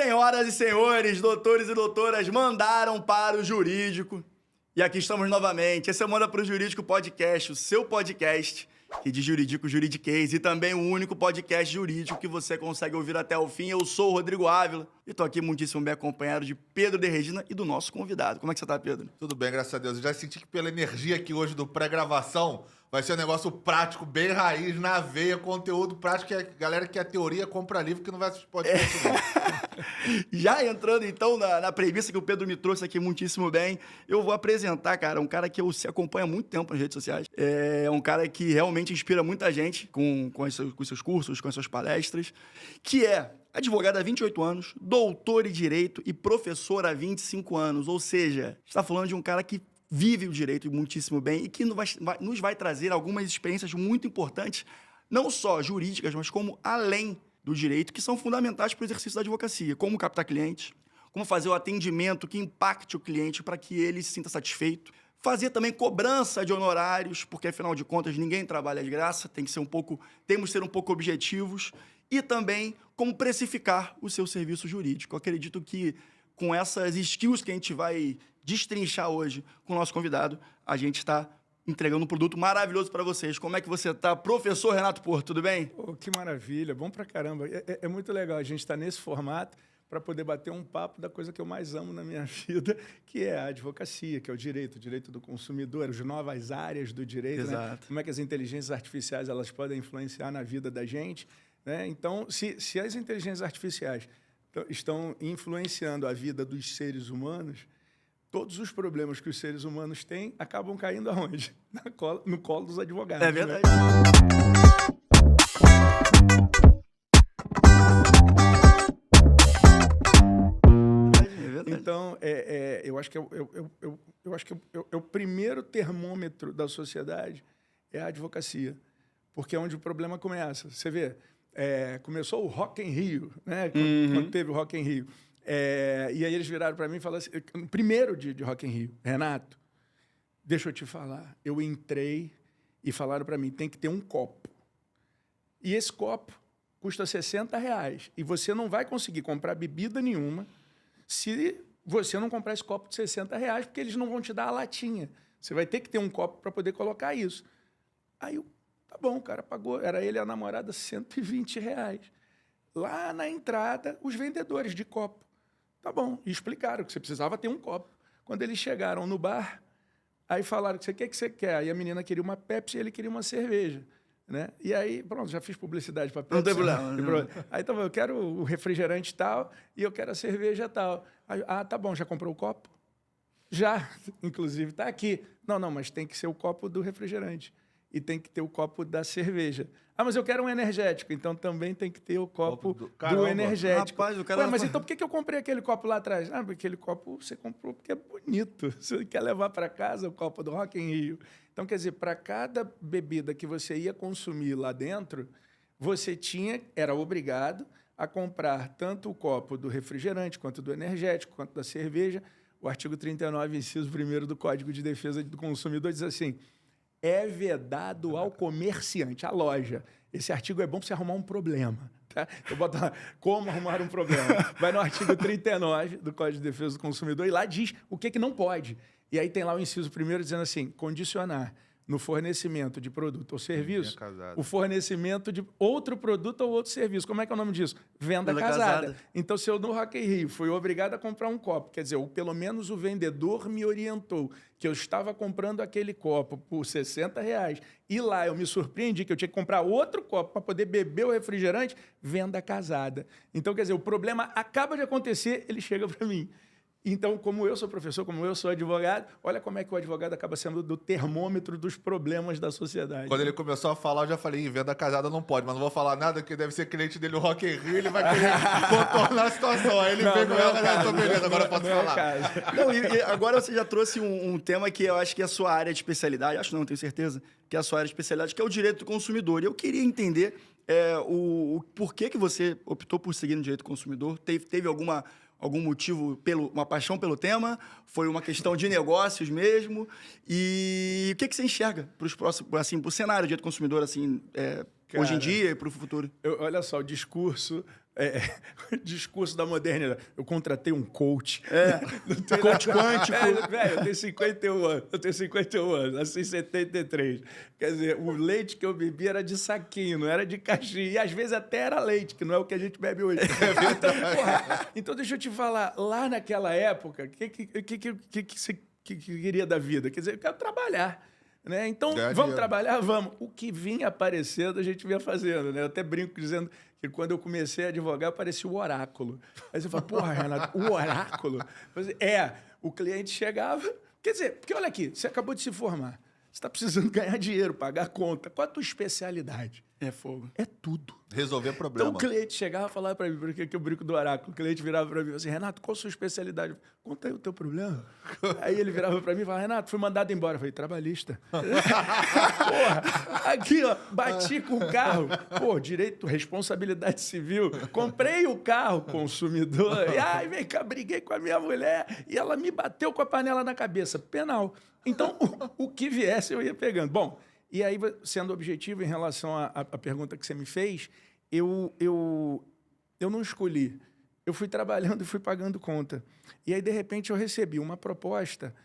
Senhoras e senhores, doutores e doutoras, mandaram para o Jurídico. E aqui estamos novamente. Esse é o Manda para o Jurídico Podcast, o seu podcast que de jurídico, juridiquês, e também o único podcast jurídico que você consegue ouvir até o fim. Eu sou o Rodrigo Ávila e estou aqui muitíssimo bem acompanhado de Pedro de Regina e do nosso convidado. Como é que você está, Pedro? Tudo bem, graças a Deus. Eu já senti que pela energia aqui hoje do pré-gravação vai ser um negócio prático, bem raiz, na veia, conteúdo prático, que a galera que é teoria compra livro que não vai assistir podcast não. Já entrando, então, na premissa que o Pedro me trouxe aqui muitíssimo bem, eu vou apresentar, cara, um cara que eu acompanho há muito tempo nas redes sociais. É um cara que realmente inspira muita gente com os seus cursos, com as suas palestras, que é advogado há 28 anos, doutor em Direito e professor há 25 anos. Ou seja, está falando de um cara que vive o direito muitíssimo bem e que nos vai trazer algumas experiências muito importantes, não só jurídicas, mas como além do direito, que são fundamentais para o exercício da advocacia, como captar clientes, como fazer o atendimento que impacte o cliente para que ele se sinta satisfeito, fazer também cobrança de honorários, porque afinal de contas ninguém trabalha de graça, temos que ser um pouco objetivos, e também como precificar o seu serviço jurídico. Eu acredito que com essas skills que a gente vai destrinchar hoje com o nosso convidado, a gente está entregando um produto maravilhoso para vocês. Como é que você está, professor Renato Porto? Tudo bem? Oh, que maravilha, bom pra caramba. É muito legal a gente estar nesse formato para poder bater um papo da coisa que eu mais amo na minha vida, que é a advocacia, que é o direito do consumidor, as novas áreas do direito, Exato. né? Como é que as inteligências artificiais elas podem influenciar na vida da gente, né? Então, se as inteligências artificiais estão influenciando a vida dos seres humanos, todos os problemas que os seres humanos têm acabam caindo aonde? No colo dos advogados. É verdade. Então, eu acho que o primeiro termômetro da sociedade é a advocacia, porque é onde o problema começa. Você vê, começou o Rock in Rio, né? Quando teve o Rock in Rio. E aí eles viraram para mim e falaram assim, no primeiro dia de Rock in Rio, Renato, deixa eu te falar, eu entrei e falaram para mim, tem que ter um copo. E esse copo custa R$60 e você não vai conseguir comprar bebida nenhuma se você não comprar esse copo de R$60, porque eles não vão te dar a latinha. Você vai ter que ter um copo para poder colocar isso. Aí, tá bom, o cara pagou, era ele e a namorada, R$120. Lá na entrada, os vendedores de copo. Tá bom, e explicaram que você precisava ter um copo. Quando eles chegaram no bar, aí falaram que você quer. Aí a menina queria uma Pepsi e ele queria uma cerveja. Né? E aí, pronto, já fiz publicidade para Pepsi. Não tem problema. Aí, então, eu quero o refrigerante tal e eu quero a cerveja tal. Aí, tá bom, já comprou o copo? Já, inclusive, está aqui. Não, mas tem que ser o copo do refrigerante. E tem que ter o copo da cerveja. Mas eu quero um energético, então também tem que ter o copo do energético. Rapaz, o cara... mas então por que eu comprei aquele copo lá atrás? Porque aquele copo você comprou porque é bonito. Você quer levar para casa o copo do Rock in Rio. Então, quer dizer, para cada bebida que você ia consumir lá dentro, você era obrigado a comprar tanto o copo do refrigerante, quanto do energético, quanto da cerveja. O artigo 39, inciso 1º do Código de Defesa do Consumidor diz assim, é vedado ao comerciante, à loja. Esse artigo é bom para você arrumar um problema. Tá? Eu boto lá, como arrumar um problema. Vai no artigo 39 do Código de Defesa do Consumidor e lá diz o que não pode. E aí tem lá o inciso 1º dizendo assim, condicionar no fornecimento de produto ou serviço, o fornecimento de outro produto ou outro serviço. Como é que é o nome disso? Venda casada. Então, se eu no Rock in Rio fui obrigado a comprar um copo, quer dizer, ou pelo menos o vendedor me orientou que eu estava comprando aquele copo por R$60, e lá eu me surpreendi que eu tinha que comprar outro copo para poder beber o refrigerante, venda casada. Então, quer dizer, o problema acaba de acontecer, ele chega para mim. Então, como eu sou professor, como eu sou advogado, olha como é que o advogado acaba sendo do termômetro dos problemas da sociedade. Quando ele começou a falar, eu já falei, venda casada não pode, mas não vou falar nada, porque deve ser cliente dele no Rock in Rio, ele vai querer contornar a situação. Aí ele veio com ela, então beleza, agora eu posso falar. Não, e agora você já trouxe um tema que eu acho que é a sua área de especialidade, acho não, tenho certeza, que é a sua área de especialidade, que é o direito do consumidor. E eu queria entender o porquê que você optou por seguir no direito do consumidor. Teve algum motivo, uma paixão pelo tema? Foi uma questão de negócios mesmo? E o que você enxerga para os próximos, assim, para o cenário de direito do consumidor, assim, hoje em dia e para o futuro? Olha só, o discurso o discurso da modernidade. Eu contratei um coach. Coach quântico. Velho, eu tenho 51 anos. Eu tenho 51 anos, nasci em 73. Quer dizer, o leite que eu bebi era de saquinho, não era de caixinha. E às vezes até era leite, que não é o que a gente bebe hoje. Então, deixa eu te falar, lá naquela época, o que você queria da vida? Quer dizer, eu quero trabalhar. Né? Então, vamos trabalhar? Vamos. O que vinha aparecendo, a gente vinha fazendo. Né? Eu até brinco dizendo que quando eu comecei a advogar, parecia o oráculo. Aí você fala, porra, Renato, o oráculo? O cliente chegava... Quer dizer, porque olha aqui, você acabou de se formar. Você está precisando ganhar dinheiro, pagar conta. Qual a tua especialidade? É fogo. É tudo. Resolver problema. Então, o cliente chegava e falava para mim, porque eu brinco do oráculo, o cliente virava para mim e falava assim, Renato, qual a sua especialidade? Conta aí o teu problema. Aí ele virava para mim e falava, Renato, fui mandado embora. Eu falei, trabalhista. Porra, aqui, ó, bati com o carro. Pô, direito, responsabilidade civil. Comprei o carro, consumidor. E, ai, vem cá, briguei com a minha mulher e ela me bateu com a panela na cabeça. Penal. Então, o que viesse eu ia pegando. Bom, e aí, sendo objetivo em relação à pergunta que você me fez, eu não escolhi. Eu fui trabalhando e fui pagando conta. E aí, de repente, eu recebi uma proposta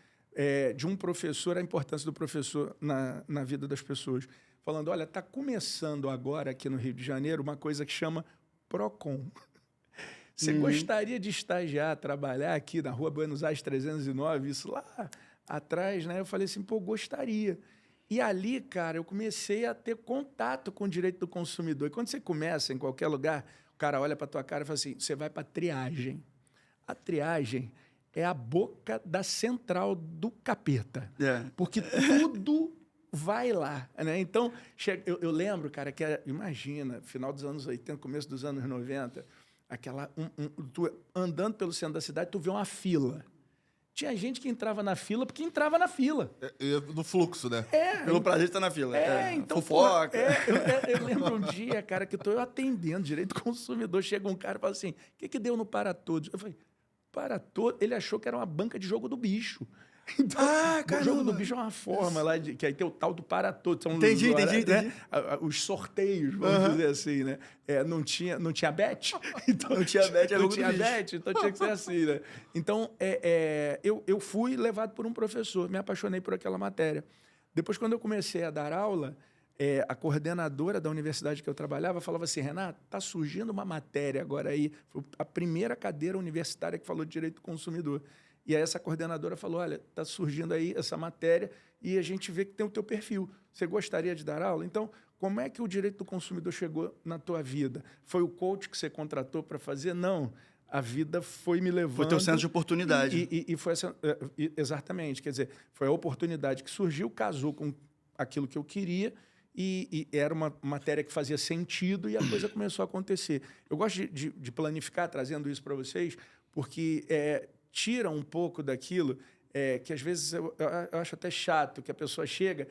de um professor, a importância do professor na vida das pessoas, falando, olha, está começando agora aqui no Rio de Janeiro uma coisa que chama PROCON. Você gostaria de estagiar, trabalhar aqui na Rua Buenos Aires 309, isso lá atrás, né? Eu falei assim, pô, gostaria. E ali, cara, eu comecei a ter contato com o direito do consumidor. E quando você começa em qualquer lugar, o cara olha para a tua cara e fala assim, você vai para a triagem. A triagem é a boca da central do capeta. Porque tudo vai lá. Né? Então, eu lembro, cara, que era, imagina, final dos anos 80, começo dos anos 90, tu andando pelo centro da cidade, tu vê uma fila. Tinha gente que entrava na fila porque entrava na fila. No fluxo, né? Pelo prazer de estar na fila. Então... Fofoca. Eu lembro um dia, cara, que eu atendendo direito do consumidor, chega um cara e fala assim, o que deu no Para Todos? Eu falei, Para Todos? Ele achou que era uma banca de jogo do bicho. Então, o jogo do bicho é uma forma lá, que aí tem o tal do Para Todos. São entendi. Os sorteios, vamos dizer assim, né? Não tinha bet. Então, não tinha bet, não tinha bet, então tinha que ser assim, né? Então, eu fui levado por um professor, me apaixonei por aquela matéria. Depois, quando eu comecei a dar aula, a coordenadora da universidade que eu trabalhava falava assim, Renato, está surgindo uma matéria agora aí, foi a primeira cadeira universitária que falou de direito do consumidor. E aí essa coordenadora falou, olha, está surgindo aí essa matéria e a gente vê que tem o teu perfil. Você gostaria de dar aula? Então, como é que o direito do consumidor chegou na tua vida? Foi o coach que você contratou para fazer? Não. A vida foi me levando... Foi teu senso de oportunidade. E foi essa, exatamente. Quer dizer, foi a oportunidade que surgiu, casou com aquilo que eu queria e era uma matéria que fazia sentido e a coisa começou a acontecer. Eu gosto de planificar, trazendo isso para vocês, porque... tira um pouco daquilo que, às vezes, eu acho até chato, que a pessoa chega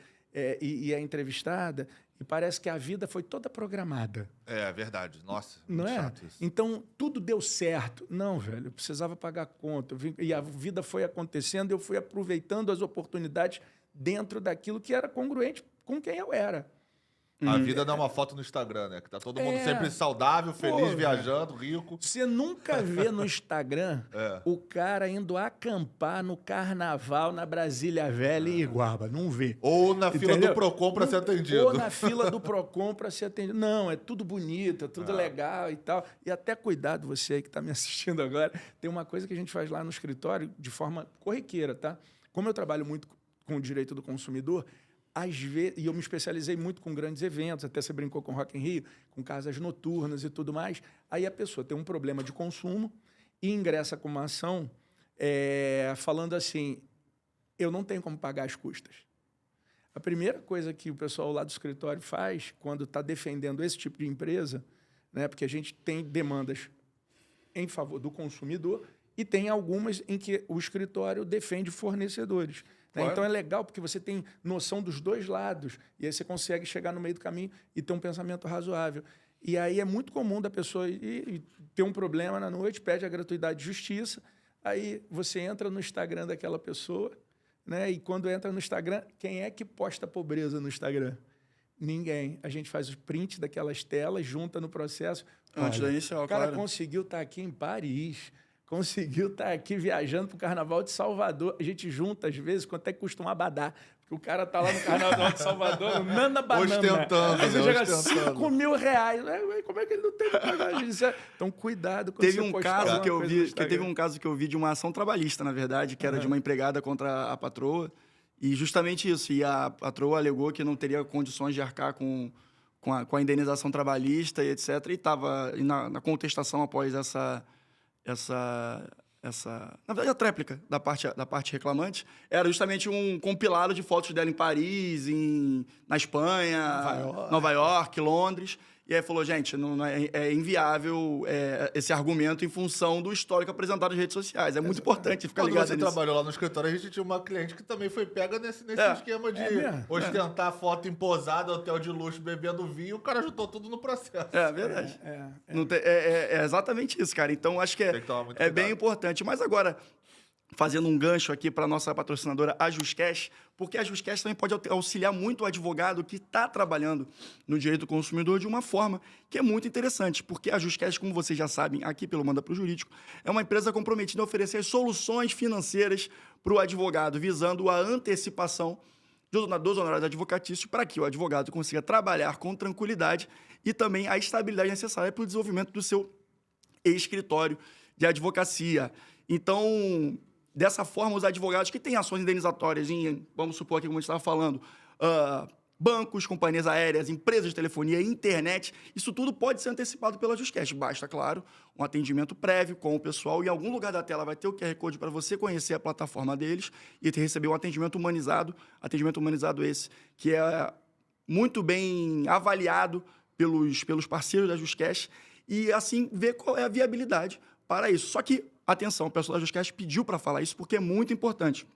e é entrevistada e parece que a vida foi toda programada. É verdade. Nossa, não é? Chato isso. Então, tudo deu certo. Não, velho, eu precisava pagar conta. E a vida foi acontecendo, eu fui aproveitando as oportunidades dentro daquilo que era congruente com quem eu era. A vida dá uma foto no Instagram, né? Que tá todo mundo sempre saudável, feliz, viajando, rico. Você nunca vê no Instagram o cara indo acampar no carnaval na Brasília Velha em Iguaba. Não vê. Ou na fila do Procon para ser atendido. Ou na fila do Procon para ser atendido. Não, é tudo bonito, é tudo legal e tal. E até cuidado, você aí que está me assistindo agora, tem uma coisa que a gente faz lá no escritório de forma corriqueira, tá? Como eu trabalho muito com o direito do consumidor, às vezes, e eu me especializei muito com grandes eventos, até você brincou com Rock in Rio, com casas noturnas e tudo mais. Aí a pessoa tem um problema de consumo e ingressa com uma ação falando assim, eu não tenho como pagar as custas. A primeira coisa que o pessoal lá do escritório faz, quando está defendendo esse tipo de empresa, né, porque a gente tem demandas em favor do consumidor e tem algumas em que o escritório defende fornecedores. Né? Então, é legal porque você tem noção dos dois lados e aí você consegue chegar no meio do caminho e ter um pensamento razoável. E aí é muito comum da pessoa ir ter um problema na noite, pede a gratuidade de justiça, aí você entra no Instagram daquela pessoa, né? E quando entra no Instagram, quem é que posta pobreza no Instagram? Ninguém. A gente faz o print daquelas telas, junta no processo. Antes Olha, da inicial, o cara claro. conseguiu estar aqui em Paris, conseguiu estar aqui viajando para o Carnaval de Salvador. A gente junta, às vezes, quanto é que custa um abadá. Porque o cara tá lá no Carnaval de Salvador, no Nana Banana. Ostentando, Aí você né? chega Ostentando. R$5.000. Como é que ele não tem bagagem? Então, cuidado quando Teve você um postar caso alguma que eu coisa no vi, Instagram. teve um caso que eu vi de uma ação trabalhista, na verdade, que era de uma empregada contra a patroa. E justamente isso. E a patroa alegou que não teria condições de arcar com a indenização trabalhista e etc. E estava na contestação após na verdade, a tréplica da parte reclamante era justamente um compilado de fotos dela em Paris, na Espanha, Nova York, Londres. E aí falou, gente, não é inviável esse argumento em função do histórico apresentado nas redes sociais. É muito importante ficar Quando ligado você nisso. trabalhou lá no escritório, a gente tinha uma cliente que também foi pega nesse esquema de mesmo? ostentar foto em posada, hotel de luxo, bebendo vinho, o cara juntou tudo no processo. É verdade. É exatamente isso, cara. Então, acho que Tem que tomar muito é bem cuidado. importante. Mas agora, fazendo um gancho aqui para a nossa patrocinadora, a Juscash, porque a Juscash também pode auxiliar muito o advogado que está trabalhando no direito do consumidor de uma forma que é muito interessante, porque a Juscash, como vocês já sabem, aqui pelo Manda Pro Jurídico, é uma empresa comprometida a oferecer soluções financeiras para o advogado, visando a antecipação dos honorários advocatícios para que o advogado consiga trabalhar com tranquilidade e também a estabilidade necessária para o desenvolvimento do seu escritório de advocacia. Então, dessa forma, os advogados que têm ações indenizatórias em, vamos supor aqui, como a gente estava falando, bancos, companhias aéreas, empresas de telefonia, internet, isso tudo pode ser antecipado pela Juscash. Basta, claro, um atendimento prévio com o pessoal e em algum lugar da tela vai ter o QR Code para você conhecer a plataforma deles e receber um atendimento humanizado esse que é muito bem avaliado pelos parceiros da Juscash e, assim, ver qual é a viabilidade para isso. Só que, atenção, o pessoal da Juscash pediu para falar isso porque é muito importante.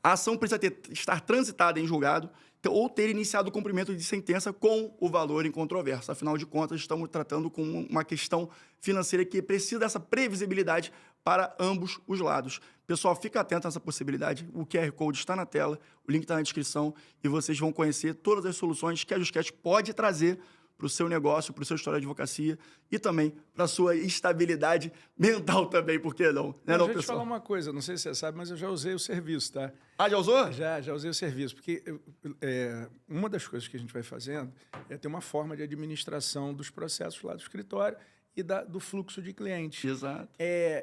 A ação precisa estar transitada em julgado ou ter iniciado o cumprimento de sentença com o valor em controvérsia. Afinal de contas, estamos tratando com uma questão financeira que precisa dessa previsibilidade para ambos os lados. Pessoal, fica atento a essa possibilidade. O QR Code está na tela, o link está na descrição e vocês vão conhecer todas as soluções que a Juscash pode trazer para o seu negócio, para o seu história de advocacia e também para a sua estabilidade mental também, por que não? Né, Deixa eu te pessoal? falar uma coisa, não sei se você sabe, mas eu já usei o serviço, tá? Ah, já usou? Já usei o serviço, porque uma das coisas que a gente vai fazendo é ter uma forma de administração dos processos lá do escritório e do fluxo de clientes. Exato.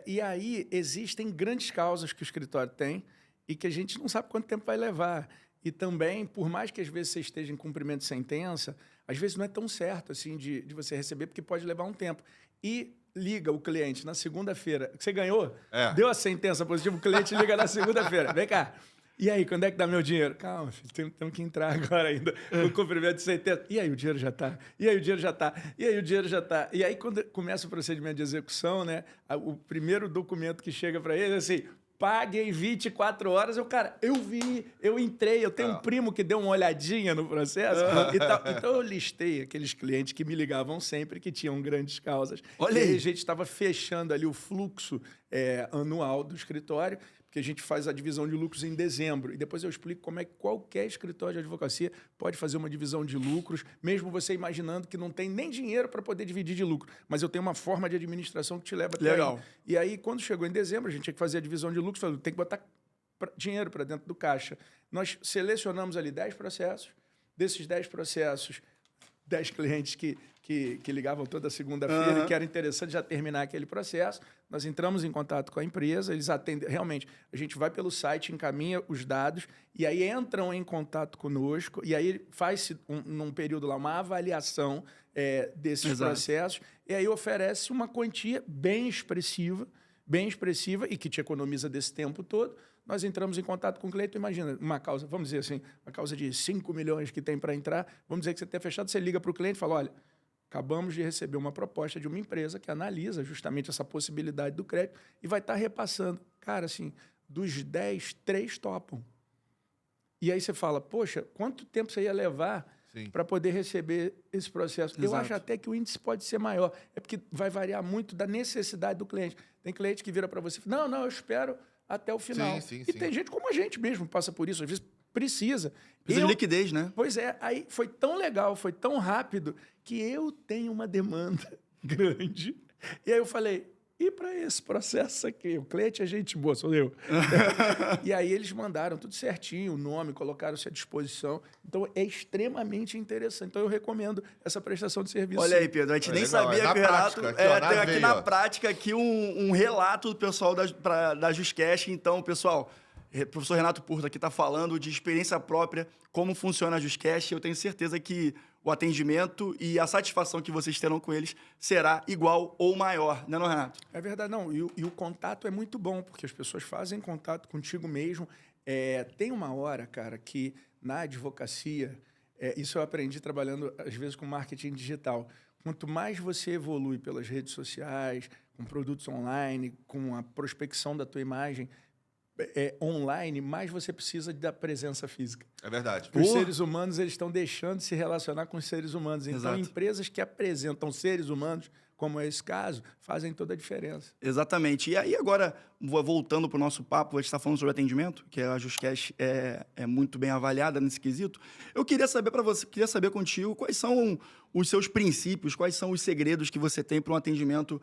E aí existem grandes causas que o escritório tem e que a gente não sabe quanto tempo vai levar. E também, por mais que às vezes você esteja em cumprimento de sentença, às vezes não é tão certo assim de você receber, porque pode levar um tempo. E liga o cliente na segunda-feira. Você ganhou? É. Deu a sentença positiva, o cliente liga na segunda-feira. Vem cá. E aí, quando é que dá meu dinheiro? Calma, filho, temos que entrar agora ainda no cumprimento de sentença. E aí, o dinheiro já está? E aí, o dinheiro já está? E aí, o dinheiro já está? E aí, quando começa o procedimento de execução, né, o primeiro documento que chega para ele é assim: pague em 24 horas. Eu vi, eu entrei, eu tenho um primo que deu uma olhadinha no processo e tal. Então, eu listei aqueles clientes que me ligavam sempre, que tinham grandes causas. Olha e aí, aí. a gente estava fechando ali o fluxo anual do escritório, porque a gente faz a divisão de lucros em dezembro. E depois eu explico como é que qualquer escritório de advocacia pode fazer uma divisão de lucros, mesmo você imaginando que não tem nem dinheiro para poder dividir de lucro. Mas eu tenho uma forma de administração que te leva até Legal. aí. E aí, quando chegou em dezembro, a gente tinha que fazer a divisão de lucros, falou, tem que botar dinheiro para dentro do caixa. Nós selecionamos ali 10 processos. Desses 10 processos, 10 clientes que ligavam toda segunda-feira e que era interessante já terminar aquele processo. Nós entramos em contato com a empresa, eles atendem. Realmente, a gente vai pelo site, encaminha os dados e aí entram em contato conosco e aí faz-se, num período lá, uma avaliação desses Exato. processos e aí oferece uma quantia bem expressiva e que te economiza desse tempo todo. Nós entramos em contato com o cliente, imagina, uma causa, vamos dizer assim, uma causa de 5 milhões que tem para entrar, vamos dizer que você tenha fechado, você liga para o cliente e fala, olha, acabamos de receber uma proposta de uma empresa que analisa justamente essa possibilidade do crédito e vai estar repassando. Cara, assim, dos 10, 3 topam. E aí você fala, poxa, quanto tempo você ia levar para poder receber esse processo? Exato. Eu acho até que o índice pode ser maior. É porque vai variar muito da necessidade do cliente. Tem cliente que vira para você e fala, não, eu espero até o final. Sim. E tem gente como a gente mesmo passa por isso. Às vezes Precisa. Precisa de liquidez, né? Pois é, aí foi tão legal, foi tão rápido, que eu tenho uma demanda grande. E aí eu falei, e para esse processo aqui? O cliente é gente boa, sou eu. E aí eles mandaram tudo certinho, o nome, colocaram-se à disposição. Então é extremamente interessante. Então eu recomendo essa prestação de serviço. Olha aí, Pedro, a gente nem legal, sabia na que o Renato... prática, aqui, ó, na tem aqui veia, na ó. prática aqui um relato do pessoal da Juscash. Então, pessoal, o professor Renato Porto aqui está falando de experiência própria, como funciona a Juscash. Eu tenho certeza que o atendimento e a satisfação que vocês terão com eles será igual ou maior, né, não, Renato? É verdade, não. E o contato é muito bom, porque as pessoas fazem contato contigo mesmo. Tem uma hora, cara, que na advocacia, isso eu aprendi trabalhando, às vezes, com marketing digital. Quanto mais você evolui pelas redes sociais, com produtos online, com a prospecção da tua imagem online, mais você precisa da presença física. É verdade. Os seres humanos, eles estão deixando de se relacionar com os seres humanos. Então, Exato. empresas que apresentam seres humanos, como é esse caso, fazem toda a diferença. Exatamente. E aí, agora, voltando para o nosso papo, a gente está falando sobre atendimento, que a Juscash é muito bem avaliada nesse quesito. Eu queria saber contigo quais são os seus princípios, quais são os segredos que você tem para um atendimento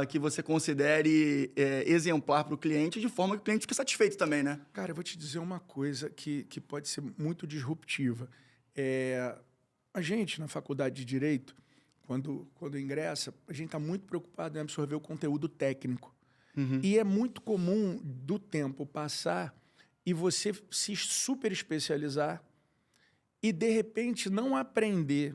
que você considere exemplar para o cliente, de forma que o cliente fique satisfeito também, né? Cara, eu vou te dizer uma coisa que pode ser muito disruptiva. A gente, na faculdade de Direito, quando ingressa, a gente está muito preocupado em absorver o conteúdo técnico. Uhum. E é muito comum do tempo passar e você se super especializar e, de repente, não aprender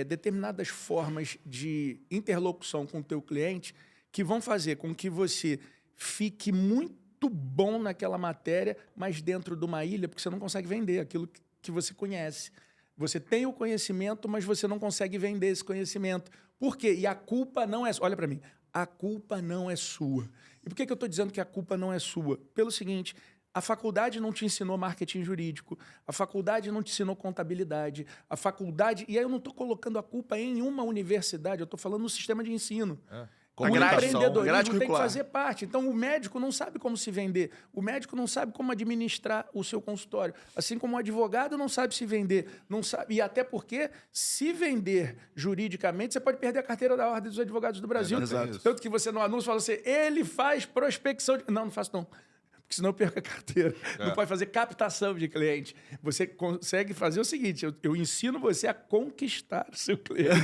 determinadas formas de interlocução com o teu cliente que vão fazer com que você fique muito bom naquela matéria, mas dentro de uma ilha, porque você não consegue vender aquilo que você conhece. Você tem o conhecimento, mas você não consegue vender esse conhecimento. Por quê? E a culpa não é... Olha para mim. A culpa não é sua. E por que eu estou dizendo que a culpa não é sua? Pelo seguinte, a faculdade não te ensinou marketing jurídico, a faculdade não te ensinou contabilidade, a faculdade... E aí eu não estou colocando a culpa em uma universidade, eu estou falando no sistema de ensino. O empreendedorismo tem que fazer parte. Então, o médico não sabe como se vender. O médico não sabe como administrar o seu consultório. Assim como o advogado não sabe se vender. Não sabe. E até porque, se vender juridicamente, você pode perder a carteira da Ordem dos Advogados do Brasil. Exato. Tanto que você no anúncio fala assim, ele faz prospecção... Não faço não. Porque senão eu perco a carteira. Não pode fazer captação de cliente. Você consegue fazer o seguinte, eu ensino você a conquistar o seu cliente.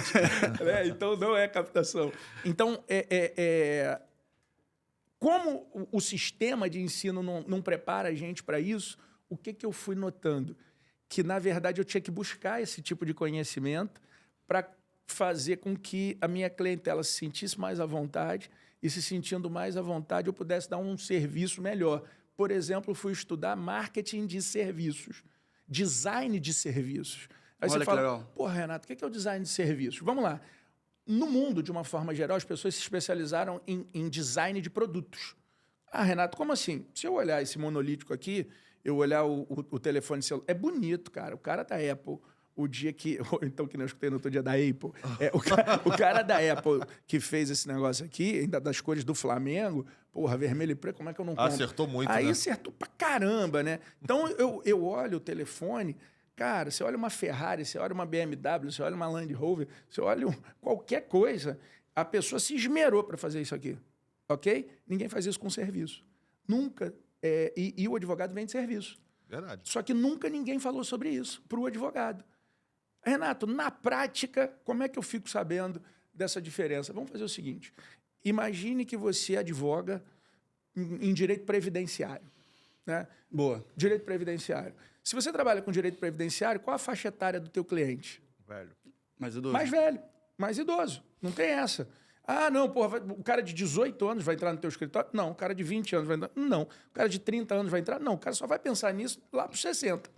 Então, não é captação. Então, como o sistema de ensino não prepara a gente para isso, o que eu fui notando? Que, na verdade, eu tinha que buscar esse tipo de conhecimento para fazer com que a minha clientela se sentisse mais à vontade e, se sentindo mais à vontade, eu pudesse dar um serviço melhor. Por exemplo, fui estudar marketing de serviços, design de serviços. Aí Olha você fala, legal. pô, Renato, o que é o design de serviços? Vamos lá. No mundo, de uma forma geral, as pessoas se especializaram em design de produtos. Ah, Renato, como assim? Se eu olhar esse monolítico aqui, eu olhar o telefone celular, é bonito, cara. O cara da Apple... O dia que... Ou então, que nem eu escutei no outro dia da Apple. O cara da Apple que fez esse negócio aqui, ainda das cores do Flamengo, porra, vermelho e preto, como é que eu não compro? Acertou muito, Aí né? acertou pra caramba, né? Então, eu olho o telefone, cara, você olha uma Ferrari, você olha uma BMW, você olha uma Land Rover, você olha qualquer coisa, a pessoa se esmerou para fazer isso aqui, ok? Ninguém faz isso com serviço. Nunca. E o advogado vende serviço. Verdade. Só que nunca ninguém falou sobre isso para o advogado. Renato, na prática, como é que eu fico sabendo dessa diferença? Vamos fazer o seguinte. Imagine que você advoga em direito previdenciário. Né? Boa. Direito previdenciário. Se você trabalha com direito previdenciário, qual a faixa etária do teu cliente? Velho. Mais idoso. Mais velho, mais idoso. Não tem essa. Ah, não, porra, o cara de 18 anos vai entrar no teu escritório? Não. O cara de 20 anos vai entrar? Não. O cara de 30 anos vai entrar? Não. O cara só vai pensar nisso lá para os 60.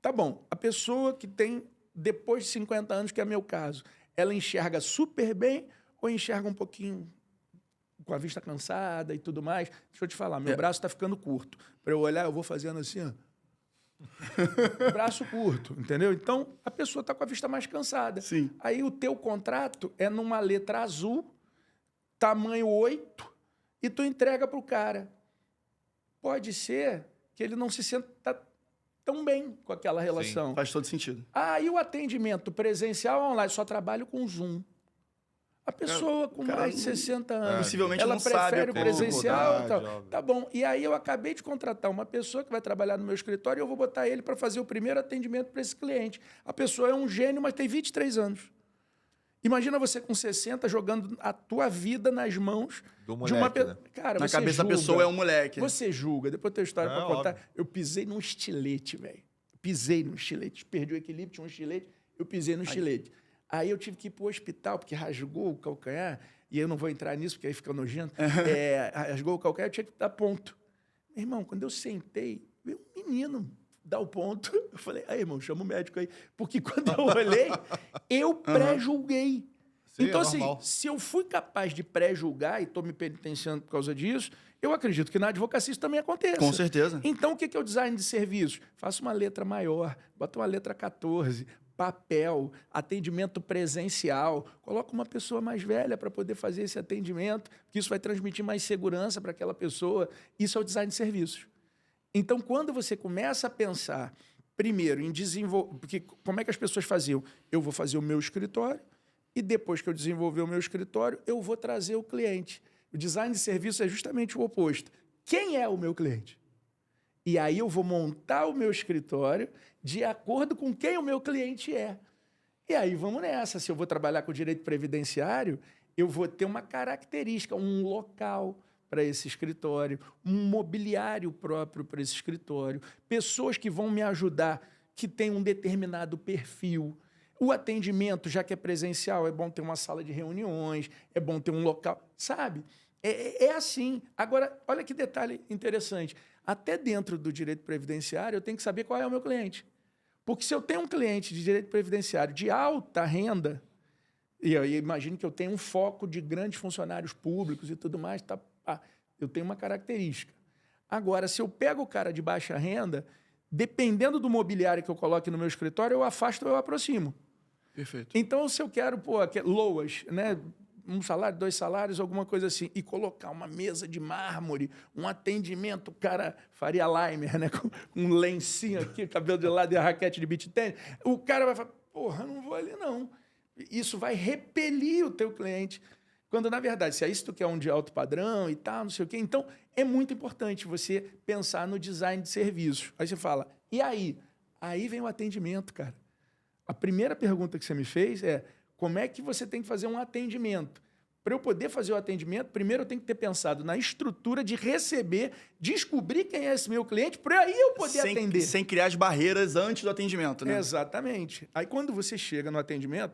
Tá bom. A pessoa que tem depois de 50 anos, que é meu caso, ela enxerga super bem ou enxerga um pouquinho com a vista cansada e tudo mais? Deixa eu te falar, meu braço está ficando curto. Para eu olhar, eu vou fazendo assim, ó. Braço curto, entendeu? Então, a pessoa está com a vista mais cansada. Sim. Aí o teu contrato é numa letra azul, tamanho 8, e tu entrega para o cara. Pode ser que ele não se sinta tão bem com aquela relação. Faz todo sentido. E o atendimento presencial online, só trabalho com Zoom. A pessoa com mais de 60 anos, possivelmente ela não sabe prefere o presencial e tal. óbvio. Tá bom. E aí eu acabei de contratar uma pessoa que vai trabalhar no meu escritório e eu vou botar ele para fazer o primeiro atendimento para esse cliente. A pessoa é um gênio, mas tem 23 anos. Imagina você com 60 jogando a tua vida nas mãos Do de uma moleque, pessoa. né? Cara, Na você cabeça da julga. pessoa é um moleque. Você julga. Depois tem história para óbvio. contar. Eu pisei num estilete, velho. Pisei num estilete. Perdi o equilíbrio, tinha um estilete. Eu pisei no estilete. Aí eu tive que ir pro hospital, porque rasgou o calcanhar. E eu não vou entrar nisso, porque aí fica nojento. Rasgou o calcanhar, eu tinha que dar ponto. Meu irmão, quando eu sentei, veio um menino dar o ponto. Eu falei, aí, irmão, chama o médico aí. Porque quando eu olhei, eu pré-julguei. Sim, Então, é assim, normal. se eu fui capaz de pré-julgar e estou me penitenciando por causa disso, eu acredito que na advocacia isso também aconteça. Com certeza. Então, o que é o design de serviços? Faça uma letra maior, bota uma letra 14, papel, atendimento presencial, coloca uma pessoa mais velha para poder fazer esse atendimento, que isso vai transmitir mais segurança para aquela pessoa. Isso é o design de serviços. Então, quando você começa a pensar, primeiro, em desenvolver... Porque como é que as pessoas faziam? Eu vou fazer o meu escritório e depois que eu desenvolver o meu escritório, eu vou trazer o cliente. O design de serviço é justamente o oposto. Quem é o meu cliente? E aí eu vou montar o meu escritório de acordo com quem o meu cliente é. E aí vamos nessa. Se eu vou trabalhar com direito previdenciário, eu vou ter uma característica, um local para esse escritório, um mobiliário próprio para esse escritório, pessoas que vão me ajudar, que têm um determinado perfil. O atendimento, já que é presencial, é bom ter uma sala de reuniões, é bom ter um local, sabe? É assim. Agora, olha que detalhe interessante. Até dentro do direito previdenciário, eu tenho que saber qual é o meu cliente. Porque se eu tenho um cliente de direito previdenciário de alta renda, e eu imagino que eu tenho um foco de grandes funcionários públicos e tudo mais, eu tenho uma característica. Agora, se eu pego o cara de baixa renda, dependendo do mobiliário que eu coloque no meu escritório, eu afasto ou eu aproximo. Perfeito. Então, se eu quero, LOAS, né? 1 salário, 2 salários, alguma coisa assim, e colocar uma mesa de mármore, um atendimento, o cara Faria Limer, né? Com um lencinho aqui, cabelo de lado e a raquete de beach tennis, o cara vai falar, porra, não vou ali não. Isso vai repelir o teu cliente. Quando, na verdade, se é isso que tu quer um de alto padrão e tal, não sei o quê, então é muito importante você pensar no design de serviços. Aí você fala, e aí? Aí vem o atendimento, cara. A primeira pergunta que você me fez é, como é que você tem que fazer um atendimento? Para eu poder fazer o atendimento, primeiro eu tenho que ter pensado na estrutura de receber, descobrir quem é esse meu cliente, para aí eu poder atender. Sem criar as barreiras antes do atendimento, né? Exatamente. Aí quando você chega no atendimento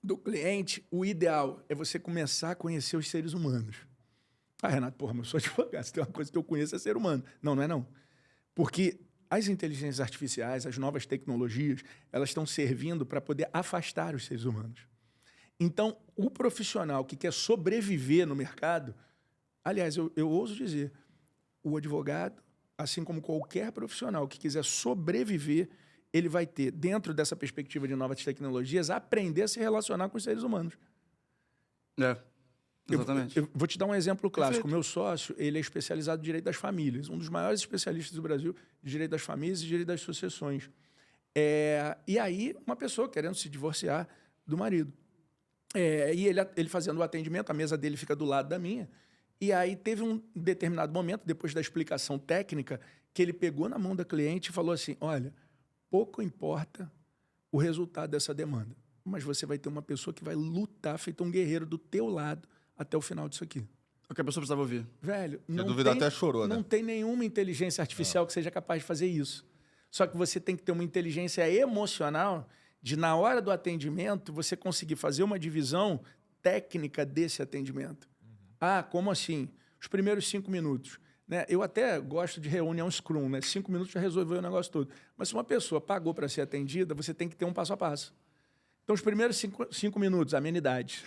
do cliente, o ideal é você começar a conhecer os seres humanos. Renato, porra, mas eu sou advogado, se tem uma coisa que eu conheço é ser humano. Não, não é não. Porque as inteligências artificiais, as novas tecnologias, elas estão servindo para poder afastar os seres humanos. Então, o profissional que quer sobreviver no mercado, aliás, eu ouso dizer, o advogado, assim como qualquer profissional que quiser sobreviver, ele vai ter, dentro dessa perspectiva de novas tecnologias, aprender a se relacionar com os seres humanos. Exatamente. Eu vou te dar um exemplo clássico. Perfeito. O meu sócio, ele é especializado em direito das famílias, um dos maiores especialistas do Brasil de direito das famílias e direito das sucessões. E aí, uma pessoa querendo se divorciar do marido. E ele fazendo o atendimento, a mesa dele fica do lado da minha, e aí teve um determinado momento, depois da explicação técnica, que ele pegou na mão da cliente e falou assim, olha, pouco importa o resultado dessa demanda, mas você vai ter uma pessoa que vai lutar, feito um guerreiro do teu lado, até o final disso aqui. O que a pessoa precisava ouvir. Velho, Sem dúvida até chorou, né? Não tem nenhuma inteligência artificial que seja capaz de fazer isso. Só que você tem que ter uma inteligência emocional de, na hora do atendimento, você conseguir fazer uma divisão técnica desse atendimento. Como assim? Os primeiros 5 minutos. Né? Eu até gosto de reunião Scrum, né? 5 minutos já resolveu o negócio todo. Mas se uma pessoa pagou para ser atendida, você tem que ter um passo a passo. Então, os primeiros 5 minutos, amenidades.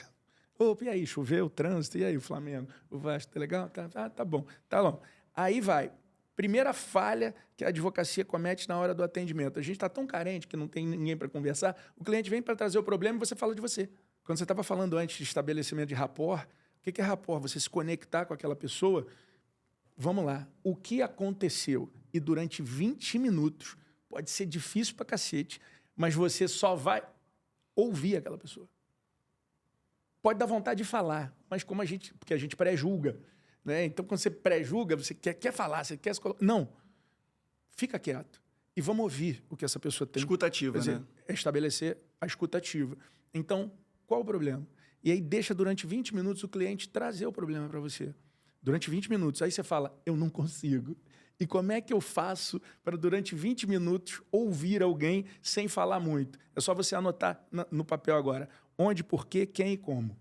Opa, e aí, choveu, trânsito, e aí, o Flamengo? O Vasco, tá legal? Tá bom, tá bom. Aí vai. Primeira falha que a advocacia comete na hora do atendimento. A gente está tão carente que não tem ninguém para conversar, o cliente vem para trazer o problema e você fala de você. Quando você estava falando antes de estabelecimento de rapport, o que é rapport? Você se conectar com aquela pessoa vamos lá, o que aconteceu? E durante 20 minutos, pode ser difícil pra cacete, mas você só vai ouvir aquela pessoa. Pode dar vontade de falar, mas porque a gente pré-julga, né? Então, quando você pré-julga, você quer falar, você quer se colocar. Não. Fica quieto. E vamos ouvir o que essa pessoa tem. Escutativa, né? É estabelecer a escutativa. Então, qual o problema? E aí deixa durante 20 minutos o cliente trazer o problema para você. Durante 20 minutos. Aí você fala, eu não consigo. E como é que eu faço para, durante 20 minutos, ouvir alguém sem falar muito? É só você anotar no papel agora. Onde, por quê, quem e como.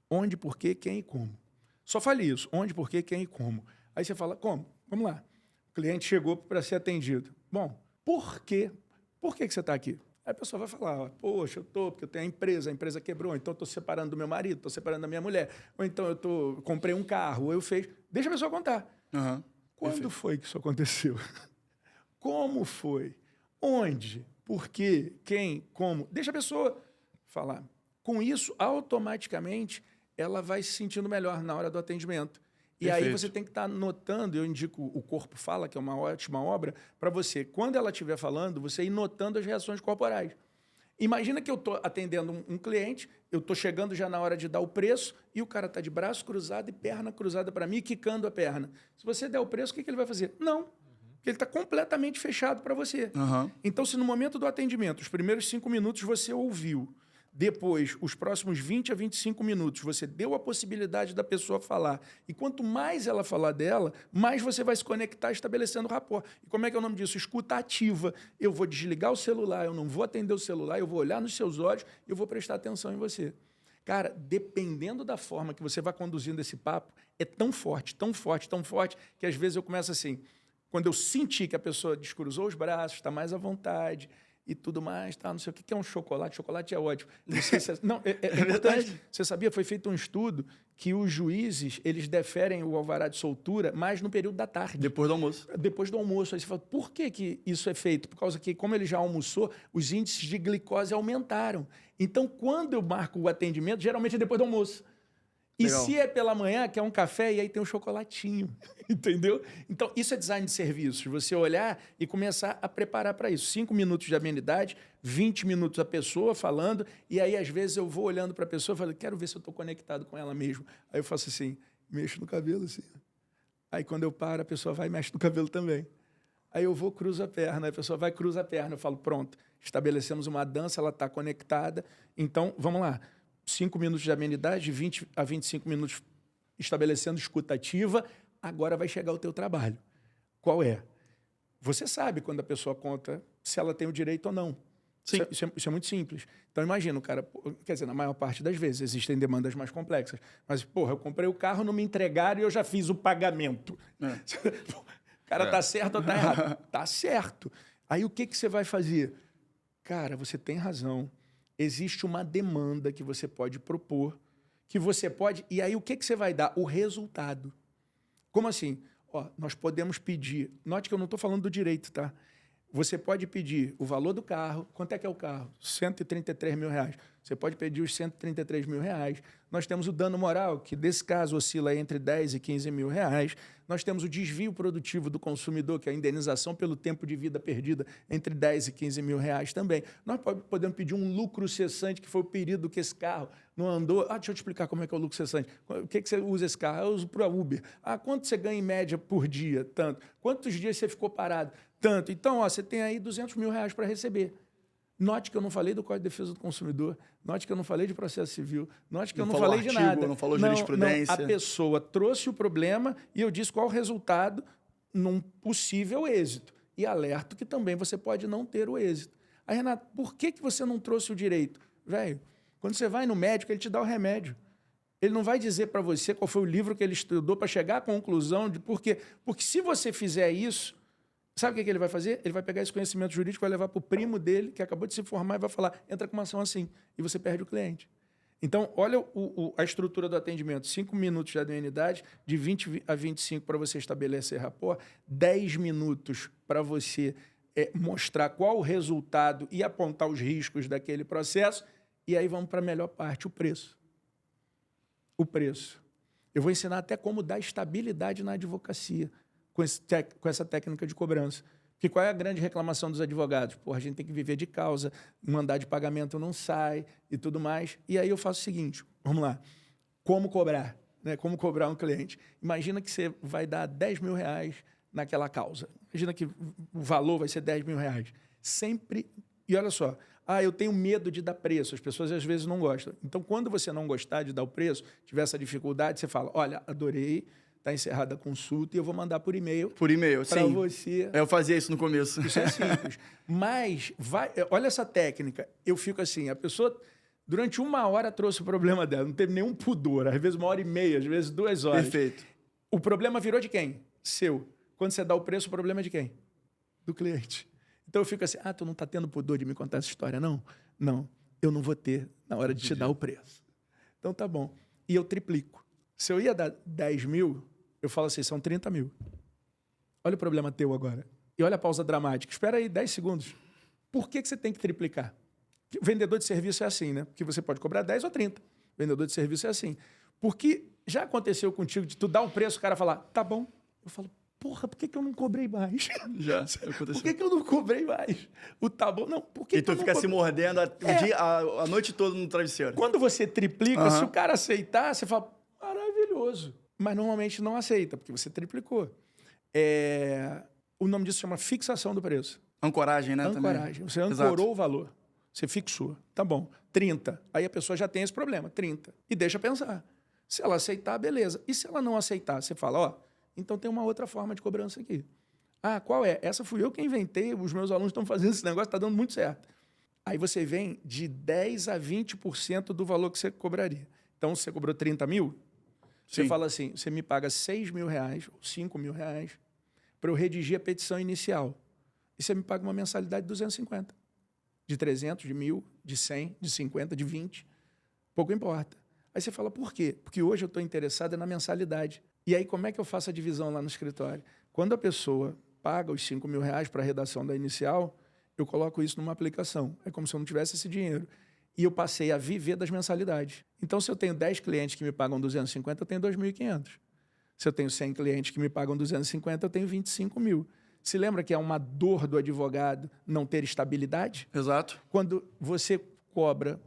Onde, por quê, quem e como. Só fale isso. Onde, por quê, quem e como. Aí você fala, como? Vamos lá. O cliente chegou para ser atendido. Bom, por quê? Por que você está aqui? Aí a pessoa vai falar, poxa, porque eu tenho a empresa quebrou, então eu estou separando do meu marido, estou separando da minha mulher, ou então eu comprei um carro, ou eu fiz... Deixa a pessoa contar. Uhum. Quando foi que isso aconteceu? Como foi? Onde? Por quê? Quem? Como? Deixa a pessoa falar. Com isso, automaticamente, ela vai se sentindo melhor na hora do atendimento. E Perfeito. aí você tem que estar notando, eu indico o Corpo Fala, que é uma ótima obra, para você, quando ela estiver falando, você ir notando as reações corporais. Imagina que eu estou atendendo um cliente, eu estou chegando já na hora de dar o preço e o cara está de braço cruzado e perna cruzada para mim, quicando a perna. Se você der o preço, o que ele vai fazer? Não, porque ele está completamente fechado para você. Uhum. Então, se no momento do atendimento, os primeiros 5 minutos você ouviu, depois, os próximos 20 a 25 minutos, você deu a possibilidade da pessoa falar. E quanto mais ela falar dela, mais você vai se conectar estabelecendo rapport. E como é que é o nome disso? Escuta ativa. Eu vou desligar o celular, eu não vou atender o celular, eu vou olhar nos seus olhos e eu vou prestar atenção em você. Cara, dependendo da forma que você vai conduzindo esse papo, é tão forte, tão forte, tão forte, que às vezes eu começo assim, quando eu senti que a pessoa descruzou os braços, está mais à vontade... e tudo mais, tá? Não sei o que é um chocolate. Chocolate é ótimo. Não sei se é importante. Você sabia? Foi feito um estudo que os juízes, eles deferem o alvará de soltura mais no período da tarde. Depois do almoço. Depois do almoço. Aí você fala, por que isso é feito? Por causa que, como ele já almoçou, os índices de glicose aumentaram. Então, quando eu marco o atendimento, geralmente é depois do almoço. E Legal. se é pela manhã, quer um café e aí tem um chocolatinho, entendeu? Então, isso é design de serviços, você olhar e começar a preparar para isso. 5 minutos de amenidade, 20 minutos a pessoa falando, e aí, às vezes, eu vou olhando para a pessoa e falo, quero ver se eu estou conectado com ela mesmo. Aí eu faço assim, mexo no cabelo, assim. Aí, quando eu paro, a pessoa vai e mexe no cabelo também. Aí eu vou, cruzo a perna, a pessoa vai, cruza a perna. Eu falo, pronto, estabelecemos uma dança, ela está conectada. Então, vamos lá. 5 minutos de amenidade, 20 a 25 minutos estabelecendo escutativa, agora vai chegar o teu trabalho. Qual é? Você sabe quando a pessoa conta se ela tem o direito ou não. Sim. Isso é muito simples. Então, imagina, o cara... Quer dizer, na maior parte das vezes, existem demandas mais complexas. Mas, porra, eu comprei o carro, não me entregaram e eu já fiz o pagamento. É. O cara tá certo ou tá errado? Tá certo. Aí, o que você vai fazer? Cara, você tem razão. Existe uma demanda que você pode propor, que você pode... E aí, o que você vai dar? O resultado. Como assim? Ó, nós podemos pedir... Note que eu não estou falando do direito, tá? Você pode pedir o valor do carro. Quanto é que é o carro? 133 mil reais. Você pode pedir os 133 mil reais. Nós temos o dano moral, que desse caso oscila entre 10 e 15 mil reais. Nós temos o desvio produtivo do consumidor, que é a indenização pelo tempo de vida perdida, entre 10 e 15 mil reais também. Nós podemos pedir um lucro cessante, que foi o período que esse carro não andou. Deixa eu te explicar como é que é o lucro cessante. O que você usa esse carro? Eu uso para Uber. Quanto você ganha em média por dia? Tanto. Quantos dias você ficou parado? Tanto. Então, você tem aí 200 mil reais para receber. Note que eu não falei do Código de Defesa do Consumidor, note que eu não falei de processo civil, note que eu não falei de nada. Não falou jurisprudência. A pessoa trouxe o problema e eu disse qual o resultado num possível êxito. E alerto que também você pode não ter o êxito. Aí, Renato, por que você não trouxe o direito? Velho, quando você vai no médico, ele te dá o remédio. Ele não vai dizer para você qual foi o livro que ele estudou para chegar à conclusão de por quê. Porque se você fizer isso, sabe o que ele vai fazer? Ele vai pegar esse conhecimento jurídico, vai levar para o primo dele, que acabou de se formar, e vai falar, entra com uma ação assim, e você perde o cliente. Então, olha a estrutura do atendimento. 5 minutos de amenidade, de 20 a 25 para você estabelecer rapport, 10 minutos para você mostrar qual o resultado e apontar os riscos daquele processo, e aí vamos para a melhor parte, o preço. O preço. Eu vou ensinar até como dar estabilidade na advocacia com essa técnica de cobrança. Porque qual é a grande reclamação dos advogados? Pô, a gente tem que viver de causa, mandar de pagamento não sai e tudo mais. E aí eu faço o seguinte, vamos lá, como cobrar? Né? Como cobrar um cliente? Imagina que você vai dar 10 mil reais naquela causa. Imagina que o valor vai ser 10 mil reais. Sempre... E olha só, eu tenho medo de dar preço. As pessoas às vezes não gostam. Então, quando você não gostar de dar o preço, tiver essa dificuldade, você fala, olha, adorei, está encerrada a consulta e eu vou mandar por e-mail. Por e-mail, para sim. você. Eu fazia isso no começo. Isso é simples. Mas, olha essa técnica. Eu fico assim, a pessoa, durante 1 hora, trouxe o problema dela. Não teve nenhum pudor. Às vezes 1h30, às vezes 2 horas. Perfeito. O problema virou de quem? Seu. Quando você dá o preço, o problema é de quem? Do cliente. Então eu fico assim, tu não está tendo pudor de me contar essa história, não? Não, eu não vou ter na hora de te dar o preço. Então tá bom. E eu triplico. Se eu ia dar 10 mil, eu falo assim, são 30 mil. Olha o problema teu agora. E olha a pausa dramática. Espera aí 10 segundos. Por que você tem que triplicar? O vendedor de serviço é assim, né? Porque você pode cobrar 10 ou 30. O vendedor de serviço é assim. Porque já aconteceu contigo de tu dar um preço, o cara falar, tá bom. Eu falo, porra, por que eu não cobrei mais? Já aconteceu. Por que eu não cobrei mais? O tá bom, não, por que E tu eu não fica se cobrei? mordendo a noite toda no travesseiro. Quando você triplica, se o cara aceitar, você fala, maravilhoso. Mas normalmente não aceita, porque você triplicou. O nome disso chama fixação do preço. Ancoragem, né? Ancoragem. Também. Você ancorou o valor. Você fixou. Tá bom. 30. Aí a pessoa já tem esse problema. 30. E deixa pensar. Se ela aceitar, beleza. E se ela não aceitar, você fala, então tem uma outra forma de cobrança aqui. Qual é? Essa fui eu que inventei, os meus alunos estão fazendo esse negócio, está dando muito certo. Aí você vem de 10% a 20% do valor que você cobraria. Então, se você cobrou 30 mil, você fala assim, você me paga 6 mil reais ou 5 mil reais para eu redigir a petição inicial. E você me paga uma mensalidade de 250. De 300, de 1.000, de 100, de 50, de 20. Pouco importa. Aí você fala, por quê? Porque hoje eu estou interessado na mensalidade. E aí, como é que eu faço a divisão lá no escritório? Quando a pessoa paga os 5 mil reais para a redação da inicial, eu coloco isso numa aplicação. É como se eu não tivesse esse dinheiro. E eu passei a viver das mensalidades. Então, se eu tenho 10 clientes que me pagam 250, eu tenho 2.500. Se eu tenho 100 clientes que me pagam 250, eu tenho 25 mil. Se lembra que é uma dor do advogado não ter estabilidade? Exato. Quando você cobra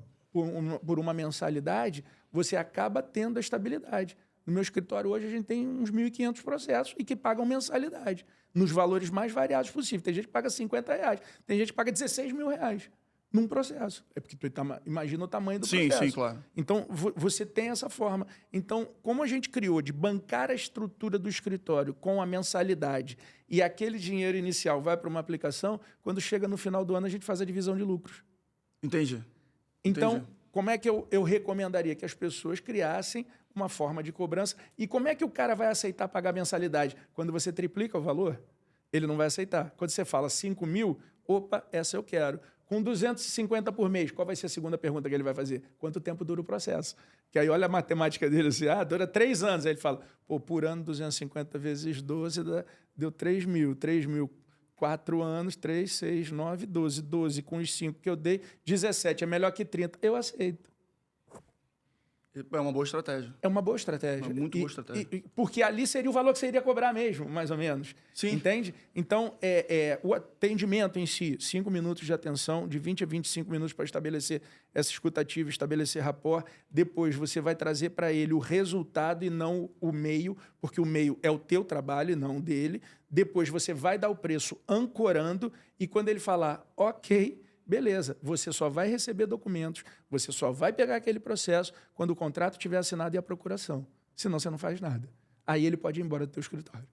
por uma mensalidade, você acaba tendo a estabilidade. No meu escritório hoje a gente tem uns 1.500 processos e que pagam mensalidade, nos valores mais variados possíveis. Tem gente que paga 50 reais, tem gente que paga 16 mil reais num processo. É porque tu imagina o tamanho do processo. Sim, claro. Então, você tem essa forma. Então, como a gente criou de bancar a estrutura do escritório com a mensalidade e aquele dinheiro inicial vai para uma aplicação, quando chega no final do ano a gente faz a divisão de lucros. Entendi. Então, como é que eu recomendaria que as pessoas criassem uma forma de cobrança? E como é que o cara vai aceitar pagar mensalidade? Quando você triplica o valor, ele não vai aceitar. Quando você fala 5 mil, opa, essa eu quero. Com 250 por mês, qual vai ser a segunda pergunta que ele vai fazer? Quanto tempo dura o processo? Que aí olha a matemática dele assim, dura 3 anos. Aí ele fala, por ano 250 vezes 12 deu 3 mil. 3 mil, 4 anos, 3, 6, 9, 12. 12 com os 5 que eu dei, 17. É melhor que 30. Eu aceito. É uma boa estratégia. É uma boa estratégia. Uma muito boa estratégia. Porque ali seria o valor que você iria cobrar mesmo, mais ou menos. Sim. Entende? Então, o atendimento em si, 5 minutos de atenção, de 20 a 25 minutos para estabelecer essa escutativa, estabelecer rapport. Depois você vai trazer para ele o resultado e não o meio, porque o meio é o teu trabalho e não o dele. Depois você vai dar o preço ancorando e quando ele falar, ok, beleza, você só vai receber documentos, você só vai pegar aquele processo quando o contrato estiver assinado e a procuração. Senão você não faz nada. Aí ele pode ir embora do teu escritório.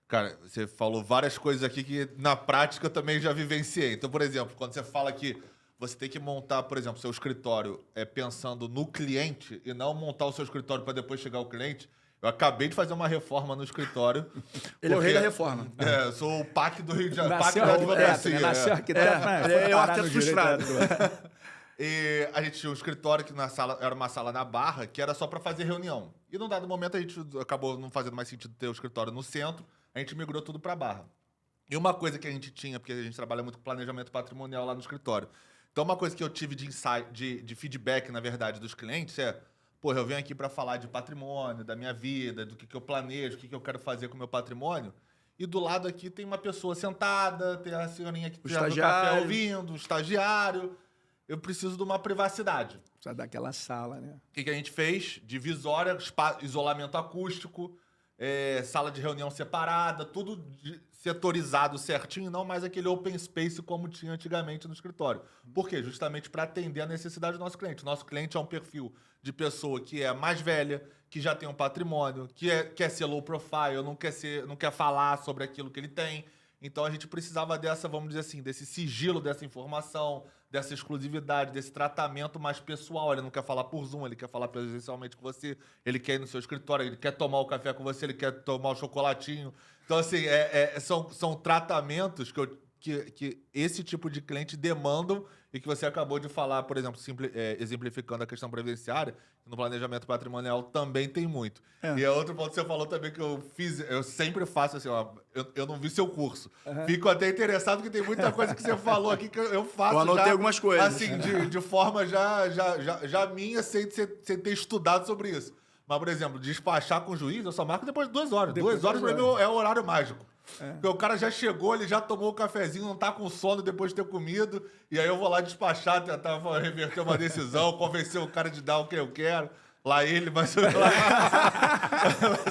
Cara, você falou várias coisas aqui que na prática eu também já vivenciei. Então, por exemplo, quando você fala que você tem que montar, por exemplo, seu escritório pensando no cliente e não montar o seu escritório para depois chegar ao cliente, eu acabei de fazer uma reforma no escritório. Ele é o rei da reforma. Eu sou o PAC do Rio de Janeiro. PAC Nasceu da arquiteto, advocacia. né? Nasceu arquiteto, é o arquiteto frustrado. E a gente tinha um escritório que na sala era uma sala na Barra, que era só para fazer reunião. E num dado momento a gente acabou não fazendo mais sentido ter o escritório no centro, a gente migrou tudo para Barra. E uma coisa que a gente tinha, porque a gente trabalha muito com planejamento patrimonial lá no escritório. Então uma coisa que eu tive de feedback, na verdade, dos clientes porra, eu venho aqui para falar de patrimônio, da minha vida, do que eu planejo, o que eu quero fazer com o meu patrimônio. E do lado aqui tem uma pessoa sentada, tem a senhorinha que está no café ouvindo, um estagiário. Eu preciso de uma privacidade. Precisa daquela sala, né? O que a gente fez? Divisória, isolamento acústico, sala de reunião separada, tudo setorizado certinho, não mais aquele open space como tinha antigamente no escritório. Por quê? Justamente para atender a necessidade do nosso cliente. Nosso cliente é um perfil de pessoa que é mais velha, que já tem um patrimônio, que quer ser low profile, não quer falar sobre aquilo que ele tem. Então a gente precisava vamos dizer assim, desse sigilo dessa informação, dessa exclusividade, desse tratamento mais pessoal. Ele não quer falar por Zoom, ele quer falar presencialmente com você, ele quer ir no seu escritório, ele quer tomar o café com você, ele quer tomar o chocolatinho. Então, assim, são tratamentos que esse tipo de cliente demandam e que você acabou de falar, por exemplo, exemplificando a questão previdenciária, no planejamento patrimonial também tem muito. E é outro ponto que você falou também que eu sempre faço assim, ó, eu não vi seu curso. Fico até interessado que tem muita coisa que você falou aqui que eu faço. Eu anotei algumas coisas. Assim, de forma já minha, sem ter estudado sobre isso. Mas, por exemplo, despachar com o juiz, eu só marco depois de 2 horas. 2 horas pra mim é o horário mágico. Porque o cara já chegou, ele já tomou o cafezinho, não tá com sono depois de ter comido, e aí eu vou lá despachar, tentar reverter uma decisão, convencer o cara de dar o que eu quero. Lá ele, mas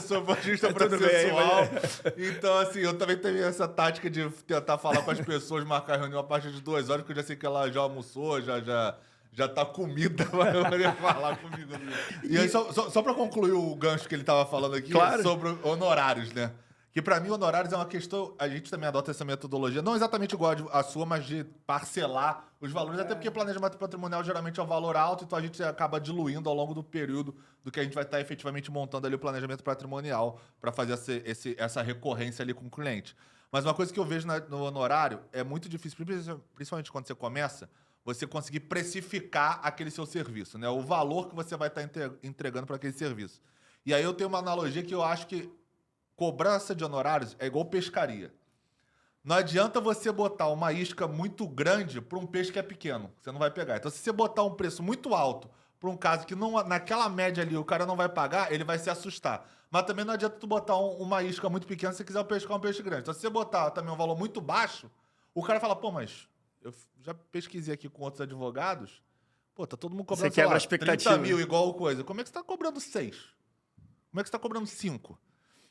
sou budista processual. Então, assim, eu também tenho essa tática de tentar falar com as pessoas, marcar reunião a partir de 2 horas, porque eu já sei que ela já almoçou, já tá comida pra poder falar comigo. E aí, só pra concluir o gancho que ele tava falando aqui, sobre honorários, né? Que pra mim, honorários é uma questão... A gente também adota essa metodologia, não exatamente igual a sua, mas de parcelar os valores, até porque planejamento patrimonial geralmente é um valor alto, então a gente acaba diluindo ao longo do período do que a gente vai estar efetivamente montando ali o planejamento patrimonial para fazer essa recorrência ali com o cliente. Mas uma coisa que eu vejo no honorário é muito difícil, principalmente quando você começa, você conseguir precificar aquele seu serviço, né? O valor que você vai estar entregando para aquele serviço. E aí eu tenho uma analogia que eu acho que cobrança de honorários é igual pescaria. Não adianta você botar uma isca muito grande para um peixe que é pequeno. Você não vai pegar. Então, se você botar um preço muito alto para um caso que não, naquela média ali o cara não vai pagar, ele vai se assustar. Mas também não adianta tu botar uma isca muito pequena se você quiser pescar um peixe grande. Então, se você botar também um valor muito baixo, o cara fala, pô, mas eu já pesquisei aqui com outros advogados, pô, tá todo mundo cobrando, você quebra a expectativa. 30 mil igual coisa. Como é que você tá cobrando 6? Como é que você tá cobrando 5?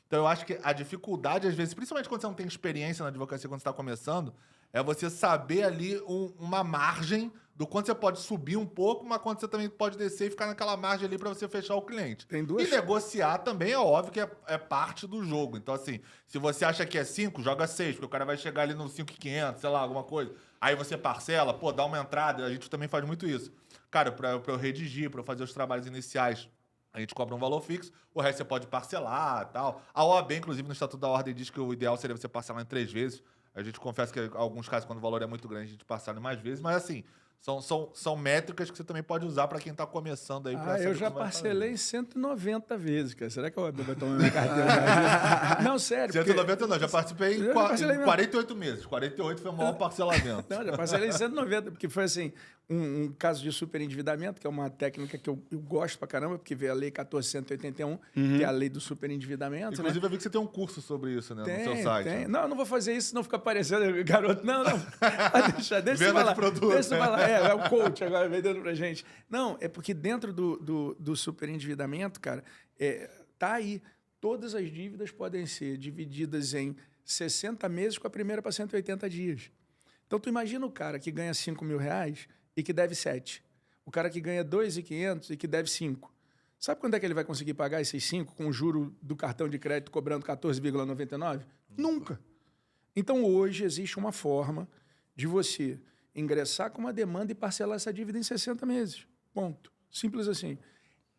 Então, eu acho que a dificuldade, às vezes, principalmente quando você não tem experiência na advocacia, quando você está começando, é você saber ali uma margem do quanto você pode subir um pouco, mas quanto você também pode descer e ficar naquela margem ali para você fechar o cliente. Tem duas... E negociar também é óbvio que é parte do jogo. Então, assim, se você acha que é 5, joga 6, porque o cara vai chegar ali no 5.500, sei lá, alguma coisa. Aí você parcela, pô, dá uma entrada, a gente também faz muito isso. Cara, para eu redigir, para eu fazer os trabalhos iniciais, a gente cobra um valor fixo, o resto você pode parcelar e tal. A OAB, inclusive, no Estatuto da Ordem, diz que o ideal seria você parcelar em 3 vezes. A gente confessa que, em alguns casos, quando o valor é muito grande, a gente parcela em mais vezes. Mas, assim, são métricas que você também pode usar para quem está começando aí. Eu já parcelei em 190 vezes, cara. Será que a OAB vai tomar minha carteira? Não, sério. 190 não, já participei em 48 meses. 48 foi o maior parcelamento. Não, já parcelei em 190, porque foi assim... Um caso de superendividamento, que é uma técnica que eu gosto pra caramba, porque veio a Lei 14.181, que é a lei do superendividamento. Inclusive, eu vi que você tem um curso sobre isso, né? No seu site. Tem. Não, eu não vou fazer isso, senão fica parecendo garoto. Não. Deixa eu falar. De produto. Deixa eu falar. É o coach agora vendendo pra gente. Não, é porque dentro do superendividamento, cara, tá aí. Todas as dívidas podem ser divididas em 60 meses com a primeira para 180 dias. Então, tu imagina o cara que ganha 5 mil reais e que deve 7. O cara que ganha 2.500 e que deve 5. Sabe quando é que ele vai conseguir pagar esses 5 com o juro do cartão de crédito cobrando 14,99? Nunca. Então, hoje, existe uma forma de você ingressar com uma demanda e parcelar essa dívida em 60 meses. Ponto. Simples assim.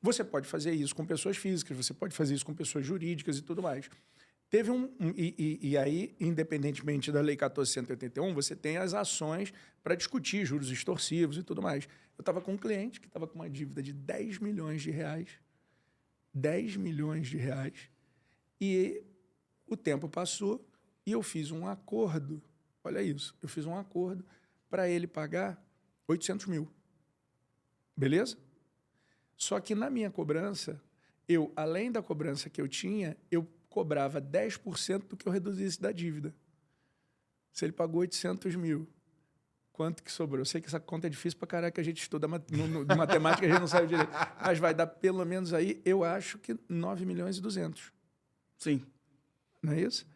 Você pode fazer isso com pessoas físicas, você pode fazer isso com pessoas jurídicas e tudo mais. Teve e aí, independentemente da Lei 14.181, você tem as ações para discutir juros extorsivos e tudo mais. Eu estava com um cliente que estava com uma dívida de 10 milhões de reais. 10 milhões de reais. E o tempo passou e eu fiz um acordo. Olha isso. Eu fiz um acordo para ele pagar 800 mil. Beleza? Só que na minha cobrança, além da cobrança que eu tinha, eu cobrava 10% do que eu reduzisse da dívida. Se ele pagou 800 mil, quanto que sobrou? Eu sei que essa conta é difícil pra caralho, que a gente estuda de matemática, a gente não sabe direito. Mas vai dar pelo menos aí, eu acho que 9 milhões e 200. Sim. Não é isso?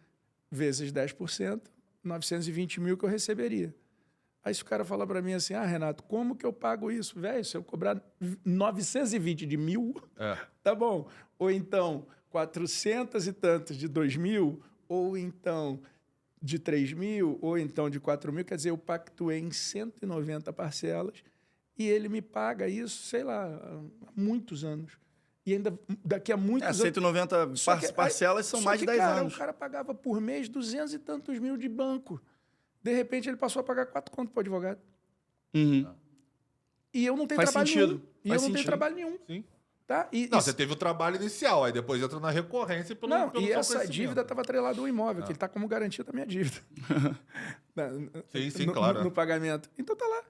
Vezes 10%, 920 mil que eu receberia. Aí se o cara falar para mim assim, Renato, como que eu pago isso? Velho, se eu cobrar 920 de 1.000, tá bom. Ou então 400 e tantos de 2.000, ou então de 3.000, ou então de 4.000. Quer dizer, eu pactuei em 190 parcelas e ele me paga isso, sei lá, há muitos anos. E ainda daqui a muitos anos... 190 parcelas são mais de 10 anos. O cara pagava por mês 200 e tantos mil de banco. De repente, ele passou a pagar 4 contos para o advogado. Uhum. E eu não tenho Faz trabalho sentido. nenhum. E Faz eu não tenho sentido. trabalho nenhum. Sim. Tá? Não, você teve o trabalho inicial, aí depois entra na recorrência pelo Não, pelo e seu essa crescimento. dívida estava atrelada ao imóvel, que ele está como garantia da minha dívida. Sim, claro. No pagamento. Então tá lá.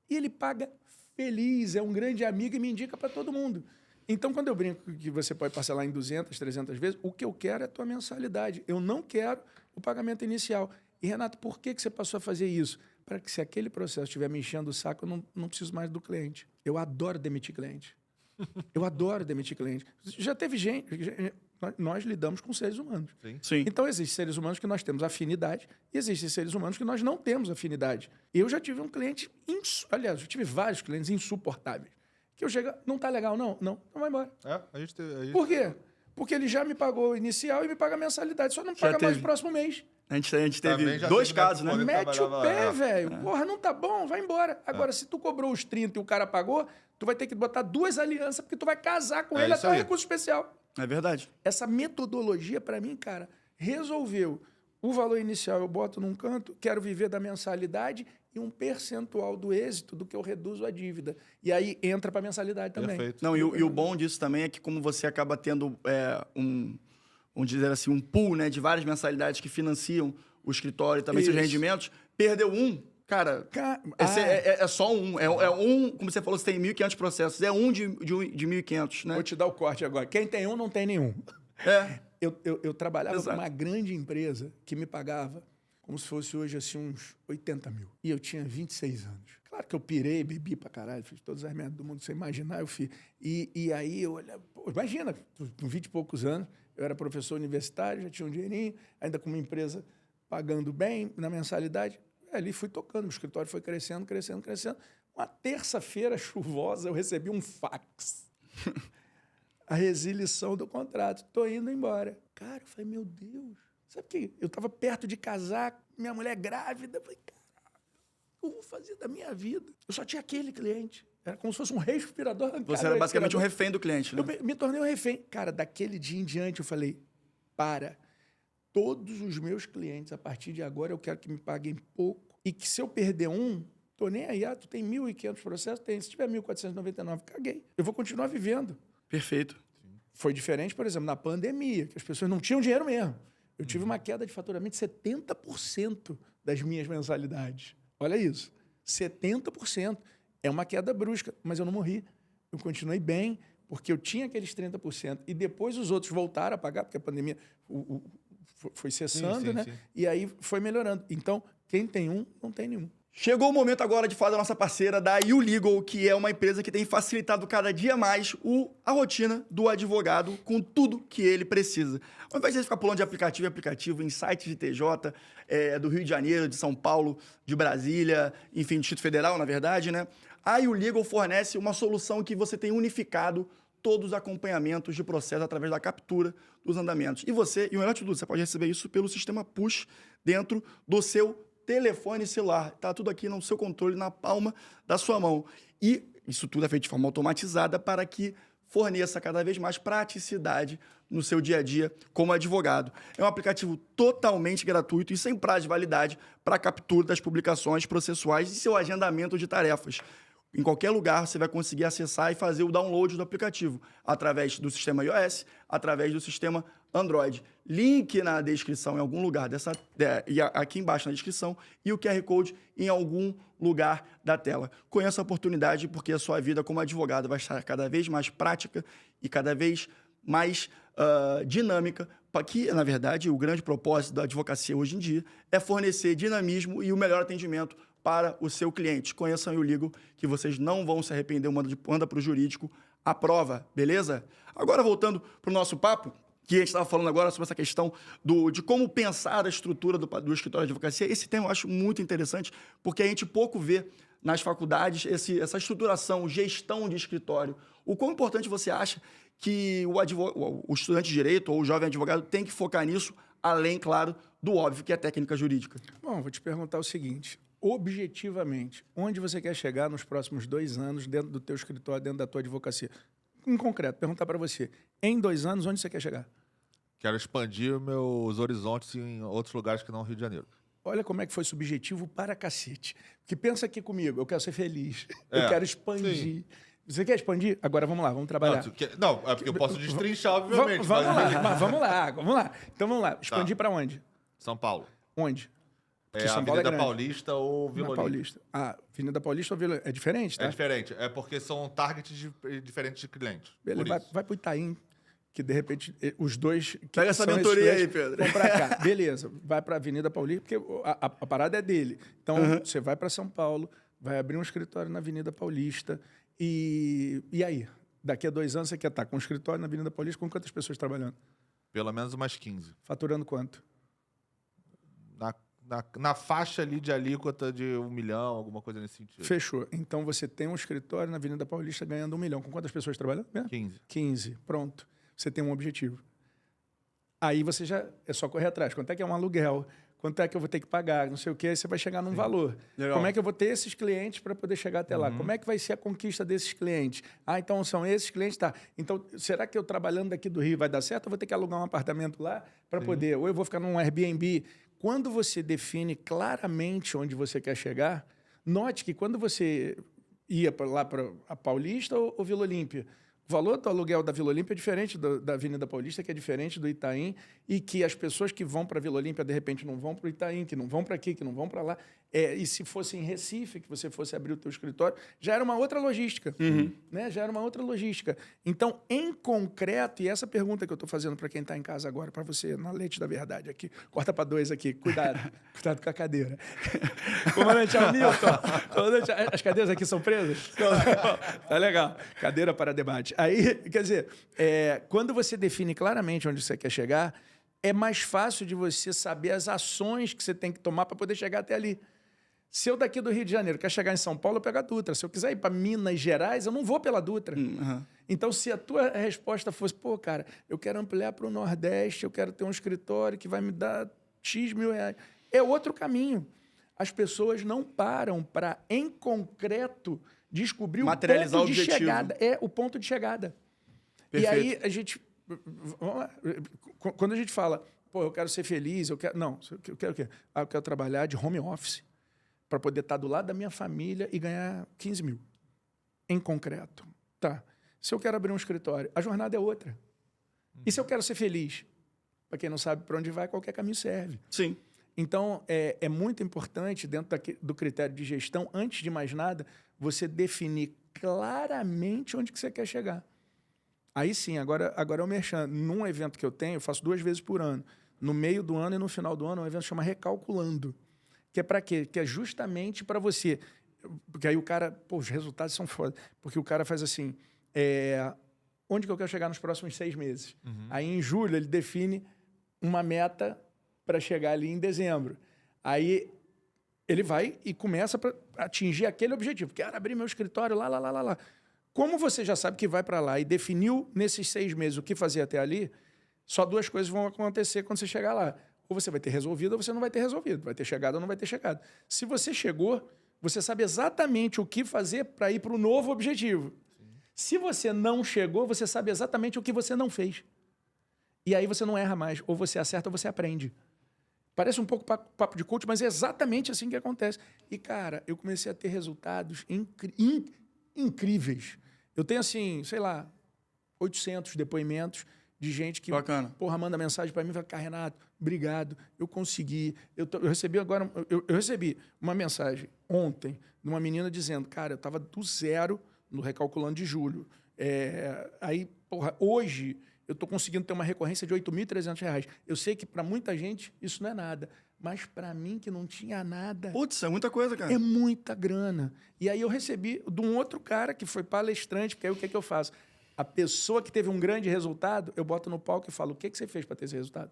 E ele paga feliz, é um grande amigo e me indica para todo mundo. Então, quando eu brinco que você pode parcelar em 200, 300 vezes, o que eu quero é a tua mensalidade. Eu não quero o pagamento inicial. E, Renato, por que você passou a fazer isso? Para que, se aquele processo estiver me enchendo o saco, eu não preciso mais do cliente. Eu adoro demitir cliente. Eu adoro demitir cliente. Já teve gente... Nós lidamos com seres humanos. Sim. Então, existem seres humanos que nós temos afinidade e existem seres humanos que nós não temos afinidade. Eu já tive um cliente... Aliás, eu tive vários clientes insuportáveis. Que eu chego... Não tá legal, não? Não. Então vai embora. Por quê? Porque ele já me pagou o inicial e me paga a mensalidade. Só não paga mais no próximo mês. A gente teve já 2 teve casos, né? Mete o pé, velho. Porra, não tá bom, vai embora. Agora, se tu cobrou os 30 e o cara pagou, tu vai ter que botar 2 alianças, porque tu vai casar com ele isso até o aí. recurso especial. É verdade. Essa metodologia, para mim, cara, resolveu. O valor inicial eu boto num canto, quero viver da mensalidade e um percentual do êxito do que eu reduzo a dívida. E aí entra para a mensalidade também. Perfeito. Não, e o bom disso também é que como você acaba tendo vamos dizer assim, um pool, né, de várias mensalidades que financiam o escritório e também seus Isso. rendimentos, perdeu um, cara, é só um. É um, como você falou, você tem 1.500 processos, é um de 1.500, né? Vou te dar o corte agora. Quem tem um, não tem nenhum. É. Eu trabalhava Exato. numa grande empresa que me pagava como se fosse hoje assim uns 80 mil. E eu tinha 26 anos. Claro que eu pirei, bebi pra caralho, fiz todas as merdas do mundo, você imaginar, eu fiz. E aí eu olhava, imagina, com 20 e poucos anos, eu era professor universitário, já tinha um dinheirinho, ainda com uma empresa pagando bem na mensalidade. Ali fui tocando, o escritório foi crescendo, crescendo, crescendo. Uma terça-feira chuvosa, eu recebi um fax. A resilição do contrato. Estou indo embora. Cara, eu falei, meu Deus. Sabe o que? Eu estava perto de casar, minha mulher grávida. Eu falei, caralho, o que eu vou fazer da minha vida? Eu só tinha aquele cliente. Era como se fosse um respirador. Você era basicamente um refém do cliente, né? Eu me tornei um refém. Cara, daquele dia em diante, eu falei, todos os meus clientes, a partir de agora, eu quero que me paguem pouco. E que se eu perder um, tô nem aí. Tu tem 1.500 processos? Tem. Se tiver 1.499, caguei. Eu vou continuar vivendo. Perfeito. Foi diferente, por exemplo, na pandemia, que as pessoas não tinham dinheiro mesmo. Eu tive uma queda de faturamento de 70% das minhas mensalidades. Olha isso. 70%. É uma queda brusca, mas eu não morri. Eu continuei bem, porque eu tinha aqueles 30%. E depois os outros voltaram a pagar, porque a pandemia foi cessando, né? Sim. E aí foi melhorando. Então, quem tem um, não tem nenhum. Chegou o momento agora de falar da nossa parceira, da YouLegal, que é uma empresa que tem facilitado cada dia mais a rotina do advogado com tudo que ele precisa. Ao invés de você ficar pulando de aplicativo em aplicativo, em sites de TJ, do Rio de Janeiro, de São Paulo, de Brasília, enfim, Distrito Federal, na verdade, né? A YouLegal fornece uma solução que você tem unificado todos os acompanhamentos de processo através da captura dos andamentos. E o melhor de tudo, você pode receber isso pelo sistema push dentro do seu telefone celular. Tá tudo aqui no seu controle, na palma da sua mão. E isso tudo é feito de forma automatizada para que forneça cada vez mais praticidade no seu dia a dia como advogado. É um aplicativo totalmente gratuito e sem prazo de validade para a captura das publicações processuais e seu agendamento de tarefas. Em qualquer lugar, você vai conseguir acessar e fazer o download do aplicativo, através do sistema iOS, através do sistema Android. Link na descrição em algum lugar e aqui embaixo na descrição e o QR Code em algum lugar da tela. Conheça a oportunidade porque a sua vida como advogado vai estar cada vez mais prática e cada vez mais dinâmica, que, na verdade, o grande propósito da advocacia hoje em dia é fornecer dinamismo e o melhor atendimento para o seu cliente. Conheçam o Legal, que vocês não vão se arrepender, manda para o jurídico, aprova, beleza? Agora, voltando para o nosso papo, que a gente estava falando agora sobre essa questão de como pensar a estrutura do escritório de advocacia. Esse tema eu acho muito interessante, porque a gente pouco vê nas faculdades essa estruturação, gestão de escritório. O quão importante você acha que o estudante de direito ou o jovem advogado tem que focar nisso, além, claro, do óbvio, que é a técnica jurídica? Bom, vou te perguntar o seguinte, objetivamente, onde você quer chegar nos próximos 2 anos dentro do teu escritório, dentro da tua advocacia? Em concreto, perguntar para você, em 2 anos, onde você quer chegar? Quero expandir meus horizontes em outros lugares que não Rio de Janeiro. Olha como é que foi subjetivo para cacete. Porque pensa aqui comigo, eu quero ser feliz, eu quero expandir. Sim. Você quer expandir? Agora vamos lá, vamos trabalhar. Não, é porque eu posso destrinchar, obviamente. Vamos lá. Então vamos lá. Expandir para onde? São Paulo. Onde? Porque São Paulo Avenida Paulista ou Vila Olímpia. Paulista. Avenida Paulista ou Vila... É diferente, tá? É diferente. É porque são targets diferentes de clientes. Beleza, vai pro Itaim, que de repente os dois... Pega essa mentoria aí, Pedro. Vão pra cá. Beleza, vai pra Avenida Paulista, porque a parada é dele. Então, você vai para São Paulo, vai abrir um escritório na Avenida Paulista e aí? Daqui a 2 anos você quer estar com um escritório na Avenida Paulista com quantas pessoas trabalhando? Pelo menos umas 15. Faturando quanto? Na faixa ali de alíquota de 1 milhão, alguma coisa nesse sentido. Fechou. Então você tem um escritório na Avenida Paulista ganhando 1 milhão. Com quantas pessoas trabalhando? 15. 15. Pronto. Você tem um objetivo. Aí você já é só correr atrás. Quanto é que é um aluguel? Quanto é que eu vou ter que pagar? Não sei o quê. Aí você vai chegar num valor. Legal. Como é que eu vou ter esses clientes para poder chegar até lá? Como é que vai ser a conquista desses clientes? Então são esses clientes, tá. Então, será que eu trabalhando daqui do Rio vai dar certo? Eu vou ter que alugar um apartamento lá para poder... Ou eu vou ficar num Airbnb... Quando você define claramente onde você quer chegar, note que quando você ia lá para a Paulista ou Vila Olímpia, o valor do aluguel da Vila Olímpia é diferente da Avenida Paulista, que é diferente do Itaim, e que as pessoas que vão para a Vila Olímpia, de repente, não vão para o Itaim, que não vão para aqui, que não vão para lá. E se fosse em Recife, que você fosse abrir o teu escritório, já era uma outra logística. Né? Já era uma outra logística. Então, em concreto, e essa pergunta que eu estou fazendo para quem está em casa agora, para você, na leite da verdade aqui, corta para 2 aqui, cuidado com a cadeira. Comandante Hamilton, as cadeiras aqui são presas? Tá legal. Cadeira para debate. Aí, quer dizer, quando você define claramente onde você quer chegar, é mais fácil de você saber as ações que você tem que tomar para poder chegar até ali. Se eu daqui do Rio de Janeiro quer chegar em São Paulo, eu pego a Dutra. Se eu quiser ir para Minas Gerais, eu não vou pela Dutra. Então, se a tua resposta fosse, pô, cara, eu quero ampliar para o Nordeste, eu quero ter um escritório que vai me dar X mil reais. É outro caminho. As pessoas não param para, em concreto, descobrir o ponto de chegada. É o ponto de chegada. Perfeito. E aí, a gente... Vamos lá. Quando a gente fala, pô, eu quero ser feliz, eu quero... Não, eu quero o quê? Eu quero trabalhar de home office para poder estar do lado da minha família e ganhar 15 mil. Em concreto. Tá. Se eu quero abrir um escritório, a jornada é outra. E se eu quero ser feliz? Para quem não sabe para onde vai, qualquer caminho serve. Sim. Então, é muito importante, dentro do critério de gestão, antes de mais nada, você definir claramente onde que você quer chegar. Aí sim, agora eu merchan. Num evento que eu tenho, eu faço 2 vezes por ano. No meio do ano e no final do ano, é um evento que chama Recalculando. Que é para quê? Que é justamente para você. Porque aí o cara... Pô, os resultados são foda. Porque o cara faz assim... onde que eu quero chegar nos próximos 6 meses? Aí, em julho, ele define uma meta para chegar ali em dezembro. Aí, ele vai e começa para atingir aquele objetivo. Quero abrir meu escritório lá. Como você já sabe que vai para lá e definiu nesses 6 meses o que fazer até ali, só 2 coisas vão acontecer quando você chegar lá. Ou você vai ter resolvido ou você não vai ter resolvido. Vai ter chegado ou não vai ter chegado. Se você chegou, você sabe exatamente o que fazer para ir para o novo objetivo. Sim. Se você não chegou, você sabe exatamente o que você não fez. E aí você não erra mais. Ou você acerta ou você aprende. Parece um pouco papo de coach, mas é exatamente assim que acontece. E, cara, eu comecei a ter resultados incríveis. Eu tenho, assim, sei lá, 800 depoimentos de gente que, Bacana. porra, manda mensagem para mim e fala, cara, Renato, obrigado, eu consegui. Eu recebi agora, eu recebi uma mensagem ontem de uma menina dizendo, cara, eu estava do zero no Recalculando de Julho. Aí, porra, hoje eu estou conseguindo ter uma recorrência de R$ 8.300. Eu sei que para muita gente isso não é nada, mas para mim que não tinha nada... Putz, é muita coisa, cara. É muita grana. E aí eu recebi de um outro cara que foi palestrante, porque aí o que eu faço? A pessoa que teve um grande resultado, eu boto no palco e falo, o que você fez para ter esse resultado?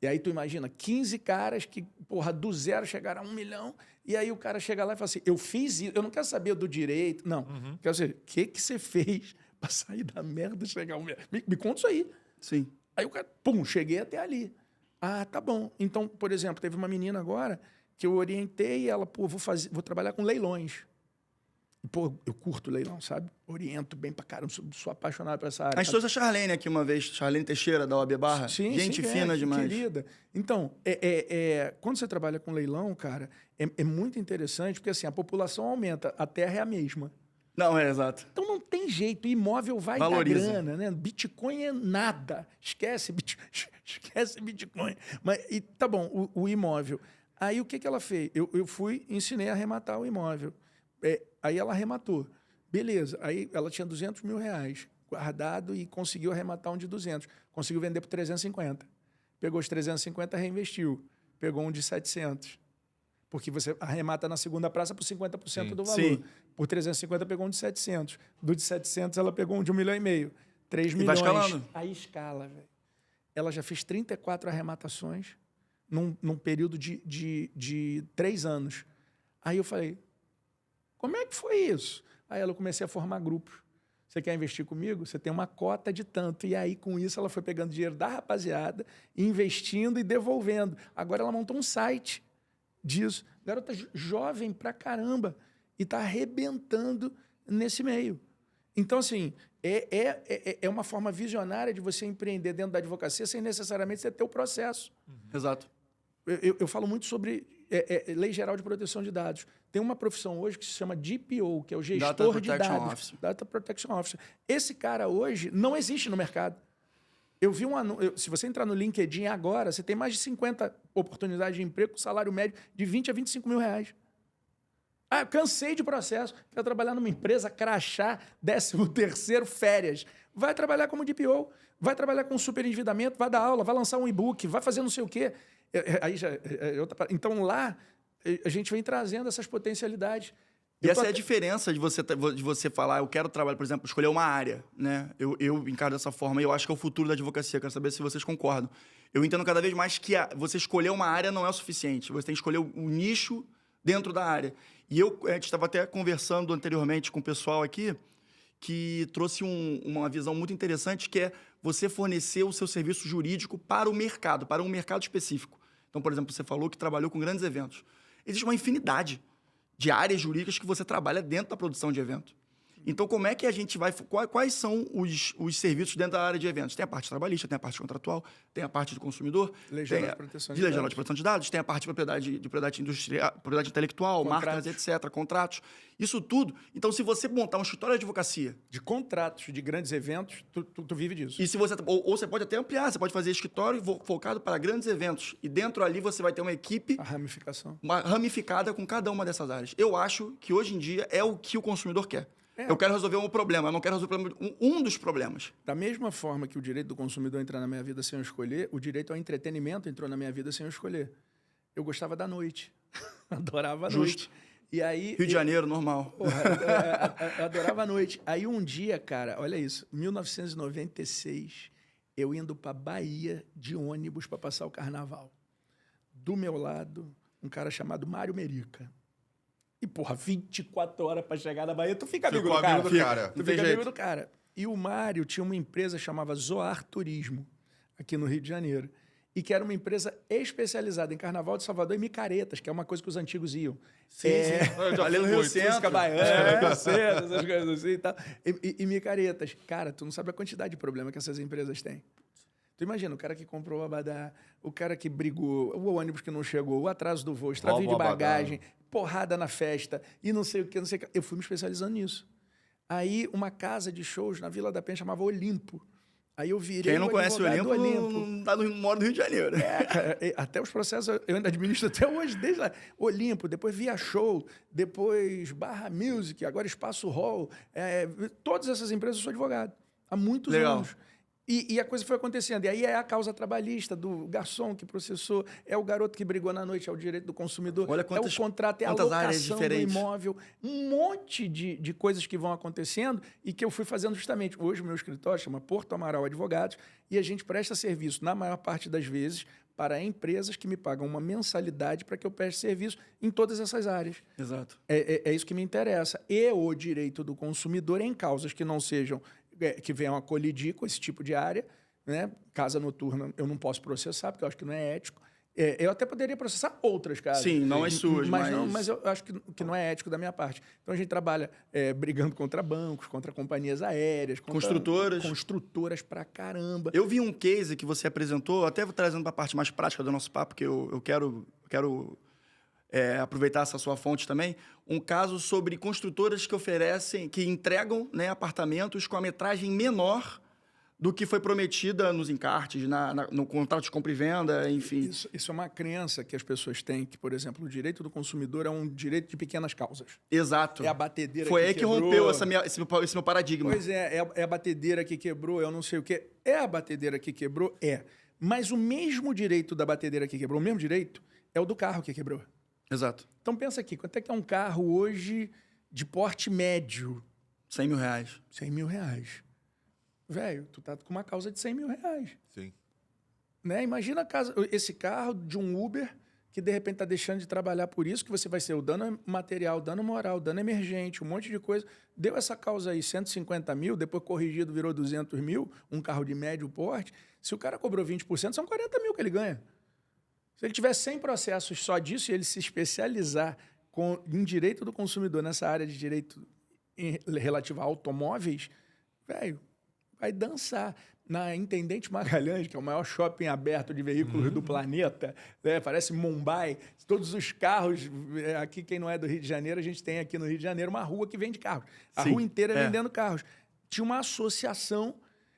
E aí tu imagina, 15 caras que, porra, do zero chegaram a 1 milhão, e aí o cara chega lá e fala assim, eu fiz isso, eu não quero saber do direito, não. Quero saber, o que você fez para sair da merda e chegar a 1 milhão? Me conta isso aí. Sim. Aí o cara, pum, cheguei até ali. Ah, tá bom. Então, por exemplo, teve uma menina agora que eu orientei e ela, pô, vou trabalhar com leilões. E, pô, eu curto leilão, sabe? Oriento bem pra caramba, sou apaixonado por essa área. A gente trouxe a Charlene aqui uma vez, Charlene Teixeira, da OAB Barra. Sim, gente fina demais. Querida. Então, quando você trabalha com leilão, cara, é muito interessante, porque assim, a população aumenta, a terra é a mesma. Não, exato. Então não tem jeito, imóvel vai Valoriza. dar grana, né? Bitcoin é nada. Esquece Bitcoin. Mas, e, tá bom, o imóvel. Aí o que ela fez? Eu fui, ensinei a arrematar o imóvel. Aí ela arrematou. Beleza. Aí ela tinha R$200 mil guardado e conseguiu arrematar um de 200. Conseguiu vender por 350. Pegou os 350, reinvestiu. Pegou um de 700. Porque você arremata na segunda praça por 50% do valor. Sim. Por 350 pegou um de 700. Do de 700 ela pegou um de 1,5 milhão. 3 milhões. vai escalando. Aí escala, velho. Ela já fez 34 arrematações num período de 3 anos. Aí eu falei, como é que foi isso? Aí eu comecei a formar grupos. Você quer investir comigo? Você tem uma cota de tanto. E aí, com isso, ela foi pegando dinheiro da rapaziada, investindo e devolvendo. Agora ela montou um site disso. Garota jovem pra caramba. E tá arrebentando nesse meio. Então, assim, é uma forma visionária de você empreender dentro da advocacia sem necessariamente você ter o processo. Exato. Eu falo muito sobre Lei Geral de Proteção de Dados. Tem uma profissão hoje que se chama DPO, que é o gestor de dados. Officer. Data Protection Officer. Esse cara hoje não existe no mercado. Eu vi se você entrar no LinkedIn agora, você tem mais de 50 oportunidades de emprego com salário médio de 20 a 25 mil reais. Ah, cansei de processo. Quero trabalhar numa empresa, crachá, 13º, férias. Vai trabalhar como DPO, vai trabalhar com superendividamento, vai dar aula, vai lançar um e-book, vai fazer não sei o quê. Aí já, então lá, a gente vem trazendo essas potencialidades. E essa é a diferença de você falar, eu quero trabalhar, por exemplo, escolher uma área, né? Eu encaro dessa forma e eu acho que é o futuro da advocacia. Quero saber se vocês concordam. Eu entendo cada vez mais que você escolher uma área não é o suficiente. Você tem que escolher o nicho dentro da área. E a gente estava até conversando anteriormente com o pessoal aqui, que trouxe uma visão muito interessante, que é você fornecer o seu serviço jurídico para o mercado, para um mercado específico. Então, por exemplo, você falou que trabalhou com grandes eventos. Existe uma infinidade de áreas jurídicas que você trabalha dentro da produção de evento. Então, como é que a gente vai... Quais são os serviços dentro da área de eventos? Tem a parte trabalhista, tem a parte contratual, tem a parte do consumidor, Lei Geral de Proteção de Lei Geral de Proteção de Dados, tem a parte de propriedade industrial, propriedade intelectual, Contratos. marcas, etc., contratos. Isso tudo. Então, se você montar um escritório de advocacia... De contratos de grandes eventos, tu vive disso. E se você, ou você pode até ampliar, você pode fazer escritório focado para grandes eventos. E dentro ali você vai ter uma equipe A ramificação. ramificada com cada uma dessas áreas. Eu acho que hoje em dia é o que o consumidor quer. Eu quero resolver um problema, eu não quero resolver um dos problemas. Da mesma forma que o direito do consumidor entrar na minha vida sem eu escolher, o direito ao entretenimento entrou na minha vida sem eu escolher. Eu gostava da noite. Adorava a noite. E aí, Rio de Janeiro, normal. Porra, eu adorava a noite. Aí um dia, cara, olha isso, 1996, eu indo para Bahia de ônibus para passar o carnaval. Do meu lado, um cara chamado Mário Merica. E, porra, 24 horas para chegar na Bahia, tu fica amigo do cara. Tu fica amigo do cara. E o Mário tinha uma empresa chamada Zoar Turismo, aqui no Rio de Janeiro. E que era uma empresa especializada em Carnaval de Salvador e micaretas, que é uma coisa que os antigos iam. Sim. Ali no Rio Centro. Música baiana, Rio Centro, essas coisas assim e tal. E micaretas. Cara, tu não sabe a quantidade de problema que essas empresas têm. Tu imagina, o cara que comprou o abadá, o cara que brigou, o ônibus que não chegou, o atraso do voo, extravio de bagagem, porrada na festa e não sei o que, não sei o que. Eu fui me especializando nisso. Aí, uma casa de shows na Vila da Penha chamava Olimpo. Aí eu virei Quem não conhece o advogado Olimpo do não tá mora no Rio de Janeiro. Cara, até os processos eu ainda administro até hoje, desde lá. Olimpo, depois Via Show, depois Barra Music, agora Espaço Hall. Todas essas empresas eu sou advogado. Há muitos Legal. anos. E a coisa foi acontecendo. E aí é a causa trabalhista do garçom que processou, é o garoto que brigou na noite, é o direito do consumidor, Olha é quantas- o contrato, é a quantas áreas locação do diferentes. imóvel. Um monte de coisas que vão acontecendo e que eu fui fazendo justamente. Hoje o meu escritório chama Porto Amaral Advogados e a gente presta serviço, na maior parte das vezes, para empresas que me pagam uma mensalidade para que eu preste serviço em todas essas áreas. Exato. É isso que me interessa. E o direito do consumidor em causas que não sejam, que venham a colidir com esse tipo de área, né? Casa noturna eu não posso processar, porque eu acho que não é ético. Eu até poderia processar outras casas. Sim, não as suas, mas eu acho que não é ético da minha parte. Então a gente trabalha brigando contra bancos, contra companhias aéreas, contra Construtoras. Construtoras pra caramba. Eu vi um case que você apresentou, até vou trazendo para a parte mais prática do nosso papo, que eu quero aproveitar essa sua fonte também. Um caso sobre construtoras que oferecem, que entregam, né, apartamentos com a metragem menor do que foi prometida nos encartes, no contrato de compra e venda, enfim. Isso é uma crença que as pessoas têm, que, por exemplo, o direito do consumidor é um direito de pequenas causas. Exato. É a batedeira Foi que aí que quebrou. rompeu esse meu paradigma. Pois é a batedeira que quebrou, eu não sei o quê. É a batedeira que quebrou? É. Mas o mesmo direito da batedeira que quebrou, o mesmo direito, é o do carro que quebrou. Exato. Então pensa aqui, quanto é que é um carro hoje de porte médio? 100 mil reais. 100 mil reais. Velho, tu tá com uma causa de 100 mil reais. Sim. Né? Imagina esse carro de um Uber que de repente está deixando de trabalhar por isso, que você vai ser o dano material, dano moral, dano emergente, um monte de coisa. Deu essa causa aí, 150 mil, depois corrigido virou 200 mil, um carro de médio porte. Se o cara cobrou 20%, são 40 mil que ele ganha. Se ele tiver 100 processos só disso e ele se especializar em direito do consumidor, nessa área de direito relativo a automóveis, velho, vai dançar. Na Intendente Magalhães, que é o maior shopping aberto de veículos do planeta, né? Parece Mumbai, todos os carros, aqui quem não é do Rio de Janeiro, a gente tem aqui no Rio de Janeiro uma rua que vende carros. A Sim, rua inteira vendendo carros. Tinha uma associação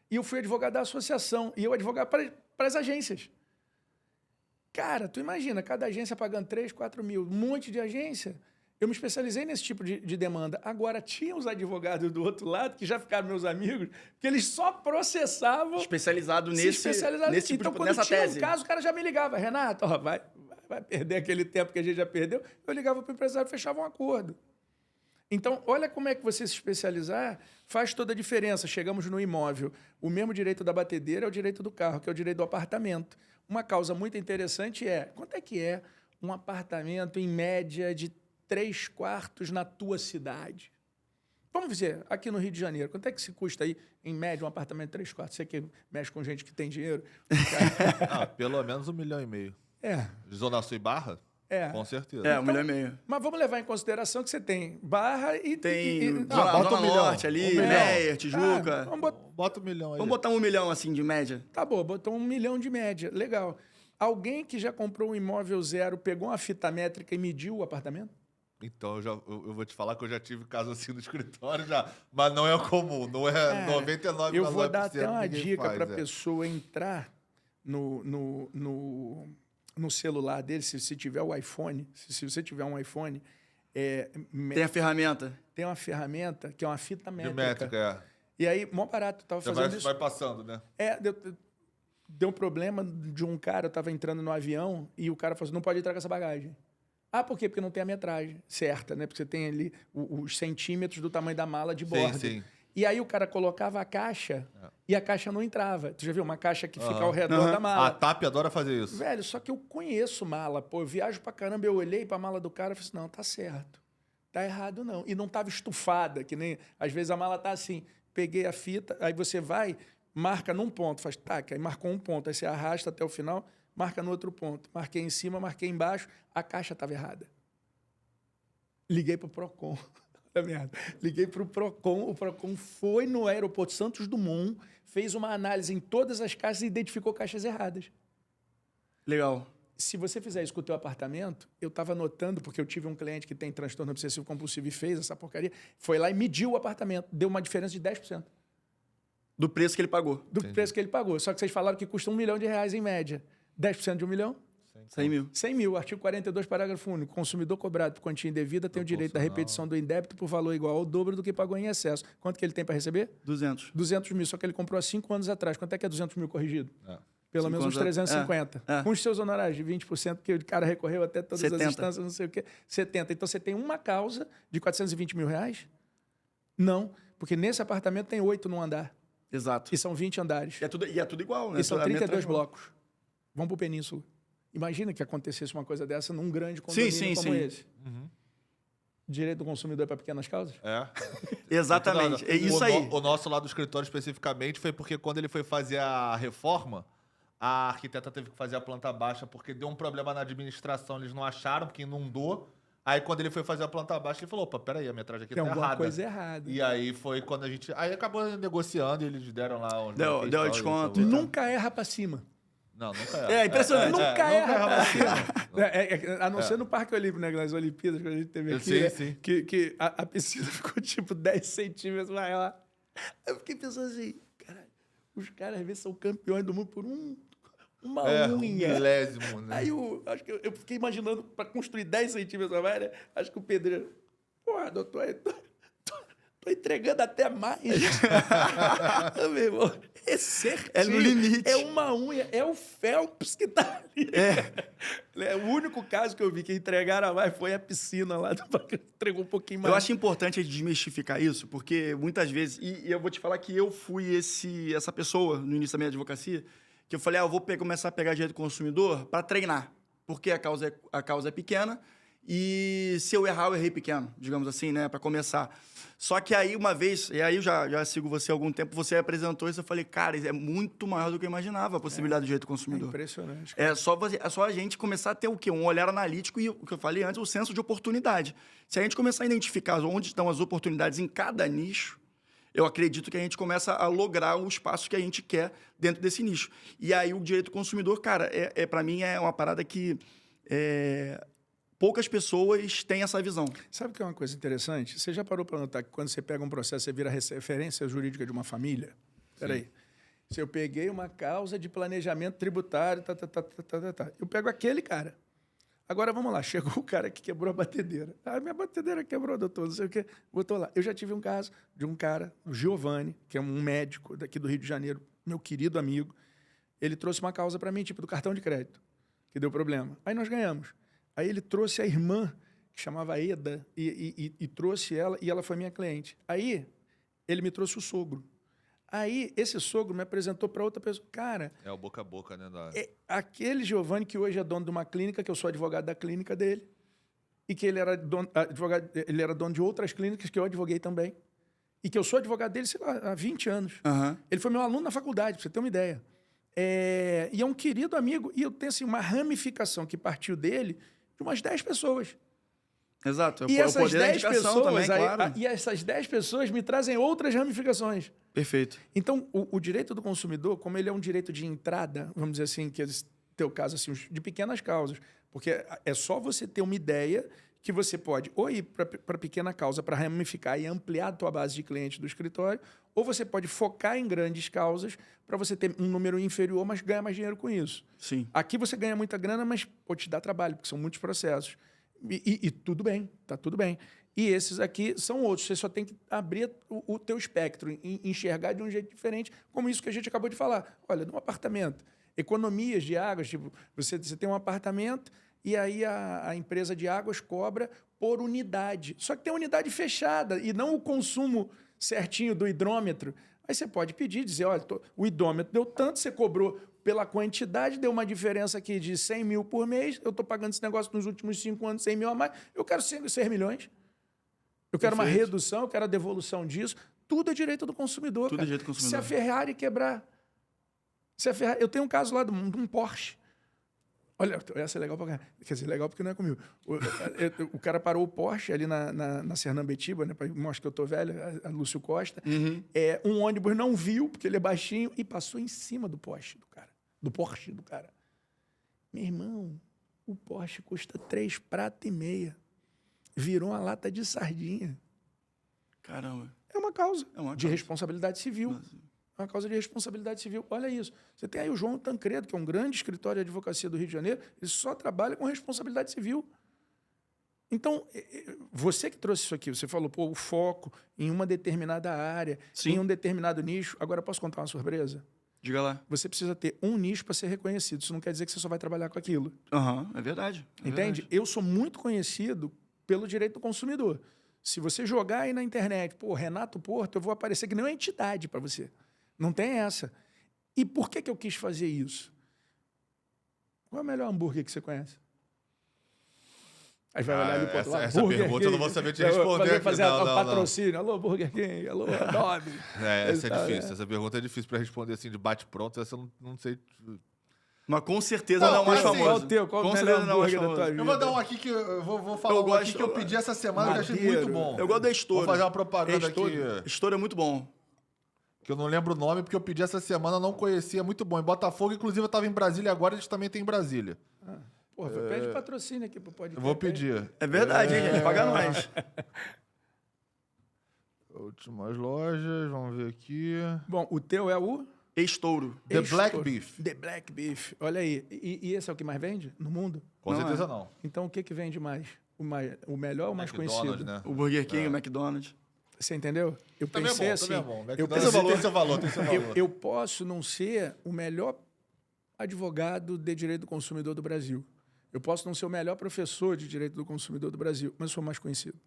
e eu fui advogado da associação e eu advogava para as agências. Cara, tu imagina, cada agência pagando 3, 4 mil, um monte de agência. Eu me especializei nesse tipo de demanda. Agora, tinha os advogados do outro lado, que já ficaram meus amigos, que eles só processavam... Especializado nesse tipo, então, quando nessa tinha tese. um caso, o cara já me ligava. Renato, ó, vai perder aquele tempo que a gente já perdeu. Eu ligava para o empresário e fechava um acordo. Então, olha como é que você se especializar faz toda a diferença. Chegamos no imóvel. O mesmo direito da batedeira é o direito do carro, que é o direito do apartamento. Uma causa muito interessante quanto é que é um apartamento, em média, de 3 quartos na tua cidade? Vamos dizer, aqui no Rio de Janeiro, quanto é que se custa aí, em média, um apartamento de 3 quartos? Você que mexe com gente que tem dinheiro. Pelo menos 1,5 milhão. Zona Sul e Barra? Com certeza. 1,5 milhão. Mas vamos levar em consideração que você tem Barra e... Tem bota Zona 1 milhão. Norte ali, Meia, Tijuca. Bota 1 milhão aí. Vamos botar 1 milhão, assim, de média. Tá bom, botou 1 milhão de média. Legal. Alguém que já comprou um imóvel zero, pegou uma fita métrica e mediu o apartamento? Então, eu vou te falar que eu já tive caso assim no escritório já, mas não é comum, não é 99%. Eu vou dar até uma ninguém dica faz, para a pessoa entrar no celular dele, se tiver o iPhone, se você tiver um iPhone... Tem a ferramenta. Tem uma ferramenta que é uma fita De métrica. métrica, E aí, mó barato, tava Você fazendo isso. vai passando, né? Deu um problema de um cara, eu estava entrando no avião e o cara falou assim, não pode entrar com essa bagagem. Ah, por quê? Porque não tem a metragem certa, né? Porque você tem ali os centímetros do tamanho da mala de bordo. Sim. E aí o cara colocava a caixa e a caixa não entrava. Tu já viu uma caixa que fica ao redor da mala? A TAP adora fazer isso. Velho, só que eu conheço mala. Pô, eu viajo pra caramba, eu olhei pra mala do cara e falei assim, não, tá certo. Tá errado não. E não tava estufada, que nem... Às vezes a mala tá assim, peguei a fita, aí você vai, marca num ponto, faz tac, aí marcou um ponto, aí você arrasta até o final, marca no outro ponto. Marquei em cima, marquei embaixo, a caixa estava errada. Liguei para o PROCON. Liguei para o PROCON foi no aeroporto Santos Dumont, fez uma análise em todas as caixas e identificou caixas erradas. Legal. Se você fizer isso com o teu apartamento, eu estava notando, porque eu tive um cliente que tem transtorno obsessivo compulsivo e fez essa porcaria, foi lá e mediu o apartamento, deu uma diferença de 10%. Do preço que ele pagou. Do preço que ele pagou. Só que vocês falaram que custa R$1 milhão em média. 10% de 1 milhão? 100 mil. 100 mil. Artigo 42, parágrafo único. Consumidor cobrado por quantia indevida tem o direito da repetição do indébito por valor igual ao dobro do que pagou em excesso. Quanto que ele tem para receber? 200. 200 mil. Só que ele comprou há 5 anos atrás. Quanto é que é 200 mil corrigido? Pelo 5 menos uns anos 350. é. Com os seus honorários de 20%, que o cara recorreu até todas 70. as instâncias, não sei o quê. 70. Então você tem uma causa de 420 mil reais? Não. Porque nesse apartamento tem 8 num andar. Exato. E são 20 andares. E é tudo igual, né? E são Toda a 32 igual. blocos. Vamos para o Península. Imagina que acontecesse uma coisa dessa num grande condomínio como esse. Direito do consumidor para pequenas causas? Exatamente. É isso aí. O nosso lá do escritório especificamente foi porque quando ele foi fazer a reforma, a arquiteta teve que fazer a planta baixa porque deu um problema na administração, eles não acharam, porque inundou. Aí quando ele foi fazer a planta baixa, ele falou, opa, peraí, a metragem aqui Tem tá alguma errada. coisa errada. E aí foi quando a gente... Aí acabou negociando e eles deram lá... Deu desconto. Nunca erra para cima. Não, nunca erra. É impressionante. Nunca erra pra cima. cima. A não ser no Parque Olímpico, né? Nas Olimpíadas, que a gente teve aqui, né? Sim. Que a piscina ficou tipo 10 centímetros maior. Eu fiquei pensando assim, caralho, os caras às vezes são campeões do mundo por uma unha. Um milésimo, né? Aí acho que eu fiquei imaginando, para construir 10 centímetros a mais, né? Acho que o pedreiro, porra, doutor, tô entregando até mais. Meu irmão, é certinho. É no limite. É uma unha, é o Phelps que tá ali. É o único caso que eu vi que entregaram a mais foi a piscina lá, entregou um pouquinho mais. Eu acho importante a gente desmistificar isso, porque muitas vezes... E eu vou te falar que eu fui essa pessoa no início da minha advocacia, que eu falei, eu vou começar a pegar direito do consumidor para treinar, porque a causa é pequena e se eu errar, eu errei pequeno, digamos assim, né, para começar. Só que aí uma vez, e aí eu já sigo você há algum tempo, você apresentou isso, eu falei, cara, é muito maior do que eu imaginava a possibilidade do direito do consumidor. É impressionante. É só a gente começar a ter o quê? Um olhar analítico e, o que eu falei antes, o senso de oportunidade. Se a gente começar a identificar onde estão as oportunidades em cada nicho, eu acredito que a gente começa a lograr o espaço que a gente quer dentro desse nicho. E aí o direito do consumidor, cara, para mim é uma parada que poucas pessoas têm essa visão. Sabe o que é uma coisa interessante? Você já parou para notar que quando você pega um processo, você vira referência jurídica de uma família? Espera aí. Se eu peguei uma causa de planejamento tributário, eu pego aquele cara. Agora, vamos lá. Chegou o cara que quebrou a batedeira. Minha batedeira quebrou, doutor, não sei o quê. Botou lá. Eu já tive um caso de um cara, o Giovanni, que é um médico daqui do Rio de Janeiro, meu querido amigo. Ele trouxe uma causa para mim, tipo do cartão de crédito, que deu problema. Aí nós ganhamos. Aí ele trouxe a irmã, que chamava Eda, e trouxe ela, e ela foi minha cliente. Aí ele me trouxe o sogro. Aí, esse sogro me apresentou para outra pessoa. Cara... É o boca a boca, né? Aquele Giovanni, que hoje é dono de uma clínica, que eu sou advogado da clínica dele, e que ele era dono de outras clínicas que eu advoguei também, e que eu sou advogado dele, sei lá, há 20 anos. Uhum. Ele foi meu aluno na faculdade, para você ter uma ideia. E é um querido amigo, e eu tenho assim, uma ramificação que partiu dele de umas 10 pessoas. Exato. E essas 10 pessoas, também, claro. e essas 10 pessoas me trazem outras ramificações. Perfeito. Então, o direito do consumidor, como ele é um direito de entrada, vamos dizer assim, que é teu caso, assim, de pequenas causas, porque é só você ter uma ideia que você pode ou ir para pequena causa para ramificar e ampliar a tua base de clientes do escritório, ou você pode focar em grandes causas para você ter um número inferior, mas ganhar mais dinheiro com isso. Sim. Aqui você ganha muita grana, mas pode te dar trabalho, porque são muitos processos. E tudo bem, tá tudo bem. E esses aqui são outros. Você só tem que abrir o teu espectro, enxergar de um jeito diferente, como isso que a gente acabou de falar. Olha, num apartamento, economias de águas, tipo, você tem um apartamento e aí a empresa de águas cobra por unidade. Só que tem unidade fechada e não o consumo certinho do hidrômetro. Aí você pode pedir, dizer, olha, o hidrômetro deu tanto, você cobrou pela quantidade, deu uma diferença aqui de 100 mil por mês, eu estou pagando esse negócio nos últimos 5 anos, 100 mil a mais, eu quero 6 milhões. Eu quero uma redução, eu quero a devolução disso. Tudo é direito do consumidor. Tudo é direito do consumidor. Se a Ferrari quebrar... Eu tenho um caso lá de um Porsche. Olha, essa é legal pra caramba. Quer dizer, legal porque não é comigo. O cara parou o Porsche ali na Sernambetiba, né? Mostra que eu tô velho, a Lúcio Costa. Uhum. Um ônibus não viu, porque ele é baixinho, e passou em cima do Porsche do cara. Do Porsche do cara. Meu irmão, o Porsche custa 3,5 pratos. Virou uma lata de sardinha. Caramba. É uma causa É uma de causa. responsabilidade civil. É uma causa de responsabilidade civil. Olha isso. Você tem aí o João Tancredo, que é um grande escritório de advocacia do Rio de Janeiro, ele só trabalha com responsabilidade civil. Então, você que trouxe isso aqui, você falou, pô, o foco em uma determinada área, em um determinado nicho. Agora, posso contar uma surpresa? Diga lá. Você precisa ter um nicho para ser reconhecido. Isso não quer dizer que você só vai trabalhar com aquilo. É verdade. Entende? Verdade. Eu sou muito conhecido pelo direito do consumidor. Se você jogar aí na internet, pô, Renato Porto, eu vou aparecer que nem uma entidade para você. Não tem essa. E por que eu quis fazer isso? Qual é o melhor hambúrguer que você conhece? Aí vai olhar ali pro outro lado. Essa pergunta eu não vou saber te responder. Fazer patrocínio. Alô, Burger King. Alô, Adobe. Essa é difícil. Essa pergunta é difícil para responder assim de bate-pronto. Essa eu não sei. Mas com certeza não é o mais assim, famoso. Qual com o certeza melhor não é o mais hambúrguer da tua famoso. vida? Eu vou dar um aqui que eu vou falar um aqui que eu pedi essa semana que eu achei muito bom. Eu gosto da Estouro. Vou fazer uma propaganda aqui. Estouro é muito bom. Que eu não lembro o nome, porque eu pedi essa semana, não conhecia, muito bom. Em Botafogo, inclusive, eu estava em Brasília agora, eles também têm em Brasília. Porra, pede patrocínio aqui pro podcast. Eu vou pedir. É verdade, hein, gente? Paga nós. Últimas lojas, vamos ver aqui. Bom, o teu é o... Estouro. The Black Beef. The Black Beef. Olha aí. E esse é o que mais vende no mundo? Com certeza não. Então, o que vende mais? O melhor ou o mais conhecido? Né? O Burger King, o McDonald's. Você entendeu? Eu pensei assim... Eu tem seu valor. Eu posso não ser o melhor advogado de direito do consumidor do Brasil. Eu posso não ser o melhor professor de direito do consumidor do Brasil, mas sou mais conhecido.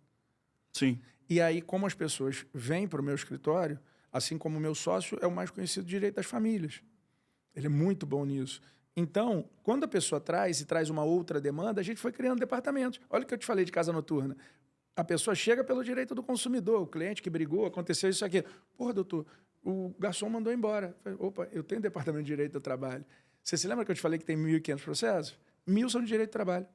Sim. E aí, como as pessoas vêm para o meu escritório, assim como o meu sócio é o mais conhecido de direito das famílias. Ele é muito bom nisso. Então, quando a pessoa traz uma outra demanda, a gente foi criando departamentos. Olha o que eu te falei de casa noturna. A pessoa chega pelo direito do consumidor, o cliente que brigou, aconteceu isso aqui. Porra, doutor, o garçom mandou embora. Opa, eu tenho departamento de direito do trabalho. Você se lembra que eu te falei que tem 1.500 processos? 1.000 são de direito do trabalho.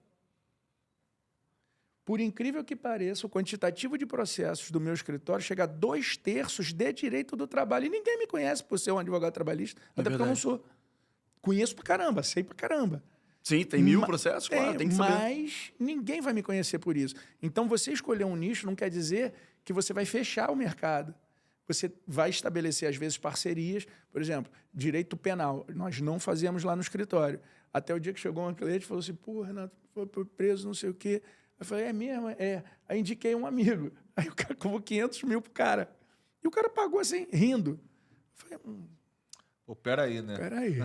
Por incrível que pareça, o quantitativo de processos do meu escritório chega a 2/3 de direito do trabalho. E ninguém me conhece por ser um advogado trabalhista, até porque eu não sou. Conheço pra caramba, sei pra caramba. Sim, tem 1.000 processos, claro, tem que saber. Mas ninguém vai me conhecer por isso. Então, você escolher um nicho não quer dizer que você vai fechar o mercado. Você vai estabelecer, às vezes, parcerias. Por exemplo, direito penal. Nós não fazíamos lá no escritório. Até o dia que chegou um cliente e falou assim, pô, Renato, foi preso, não sei o quê. Eu falei, é mesmo? É. Aí indiquei um amigo. Aí o cara cobrou 500 mil pro cara. E o cara pagou assim, rindo. Eu falei, Pô, peraí, né? Peraí.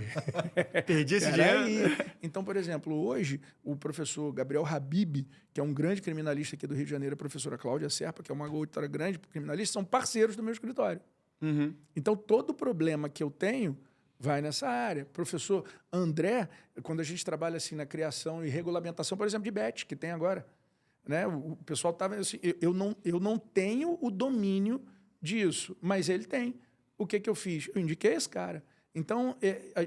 Perdi esse dinheiro. Então, por exemplo, hoje, o professor Gabriel Habib, que é um grande criminalista aqui do Rio de Janeiro, a professora Cláudia Serpa, que é uma outra grande criminalista, são parceiros do meu escritório. Uhum. Então, todo problema que eu tenho vai nessa área. Professor André, quando a gente trabalha assim na criação e regulamentação, por exemplo, de BET, que tem agora, né? O pessoal estava assim, eu não tenho o domínio disso, mas ele tem. O que eu fiz? Eu indiquei esse cara. Então,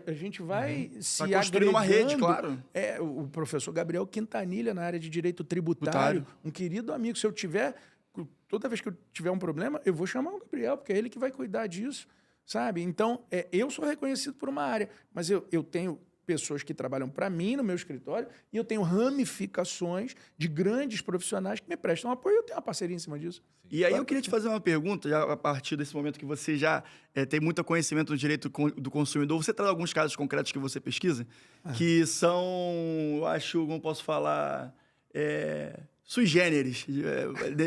a gente vai se construindo uma rede, claro. O professor Gabriel Quintanilha, na área de direito tributário, um querido amigo. Se eu tiver, toda vez que eu tiver um problema, eu vou chamar o Gabriel, porque é ele que vai cuidar disso, sabe? Então, eu sou reconhecido por uma área, mas eu tenho pessoas que trabalham para mim no meu escritório e eu tenho ramificações de grandes profissionais que me prestam apoio e eu tenho uma parceria em cima disso. E aí eu queria te fazer uma pergunta, já a partir desse momento que você já tem muito conhecimento do direito do consumidor. Você traz alguns casos concretos que você pesquisa, que são, eu acho, como posso falar, sui generis,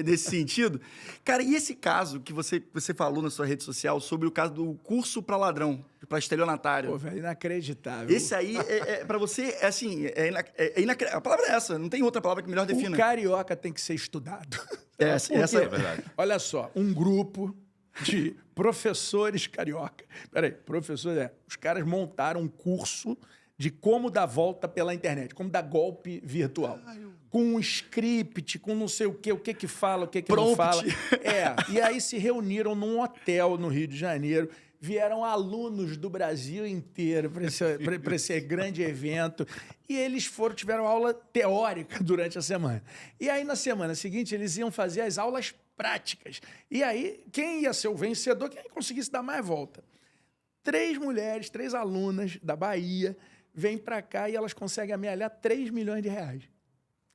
nesse sentido. Cara, e esse caso que você falou na sua rede social sobre o caso do curso para ladrão, para estelionatário? Pô, velho, inacreditável. Esse aí, para você, a palavra é essa, não tem outra palavra que melhor defina. O carioca tem que ser estudado. Essa é a verdade. Olha só, um grupo de professores carioca. Peraí, os caras montaram um curso de como dar volta pela internet, como dar golpe virtual. Com um script, com não sei o que fala, o que não fala. E aí se reuniram num hotel no Rio de Janeiro, vieram alunos do Brasil inteiro para esse grande evento, e eles tiveram aula teórica durante a semana. E aí, na semana seguinte, eles iam fazer as aulas práticas. E aí, quem ia ser o vencedor, quem conseguisse dar mais volta? 3 mulheres, 3 alunas da Bahia, vêm para cá e elas conseguem amealhar R$3 milhões.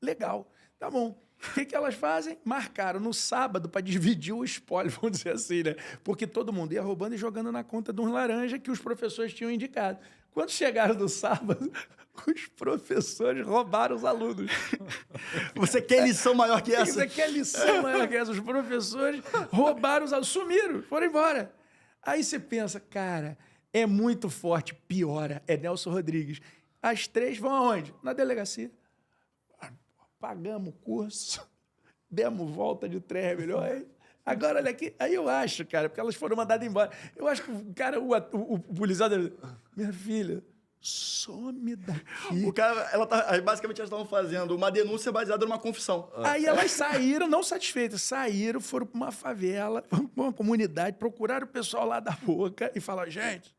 Legal, tá bom. O que elas fazem? Marcaram no sábado para dividir o espólio, vamos dizer assim, né? Porque todo mundo ia roubando e jogando na conta de um laranja que os professores tinham indicado. Quando chegaram no sábado, os professores roubaram os alunos. Você quer lição maior que essa? Você quer lição maior que essa? Os professores roubaram os alunos, sumiram, foram embora. Aí você pensa, cara, é muito forte, piora, é Nelson Rodrigues. As 3 vão aonde? Na delegacia. Pagamos o curso, demos volta de 3 milhões. Agora, olha aqui, aí eu acho, cara, porque elas foram mandadas embora. Eu acho que o cara, o policial, minha filha, some daqui. O cara, basicamente elas estavam fazendo uma denúncia baseada numa confissão. Aí elas saíram, não satisfeitas, saíram, foram para uma favela, para uma comunidade, procuraram o pessoal lá da Boca e falaram, gente,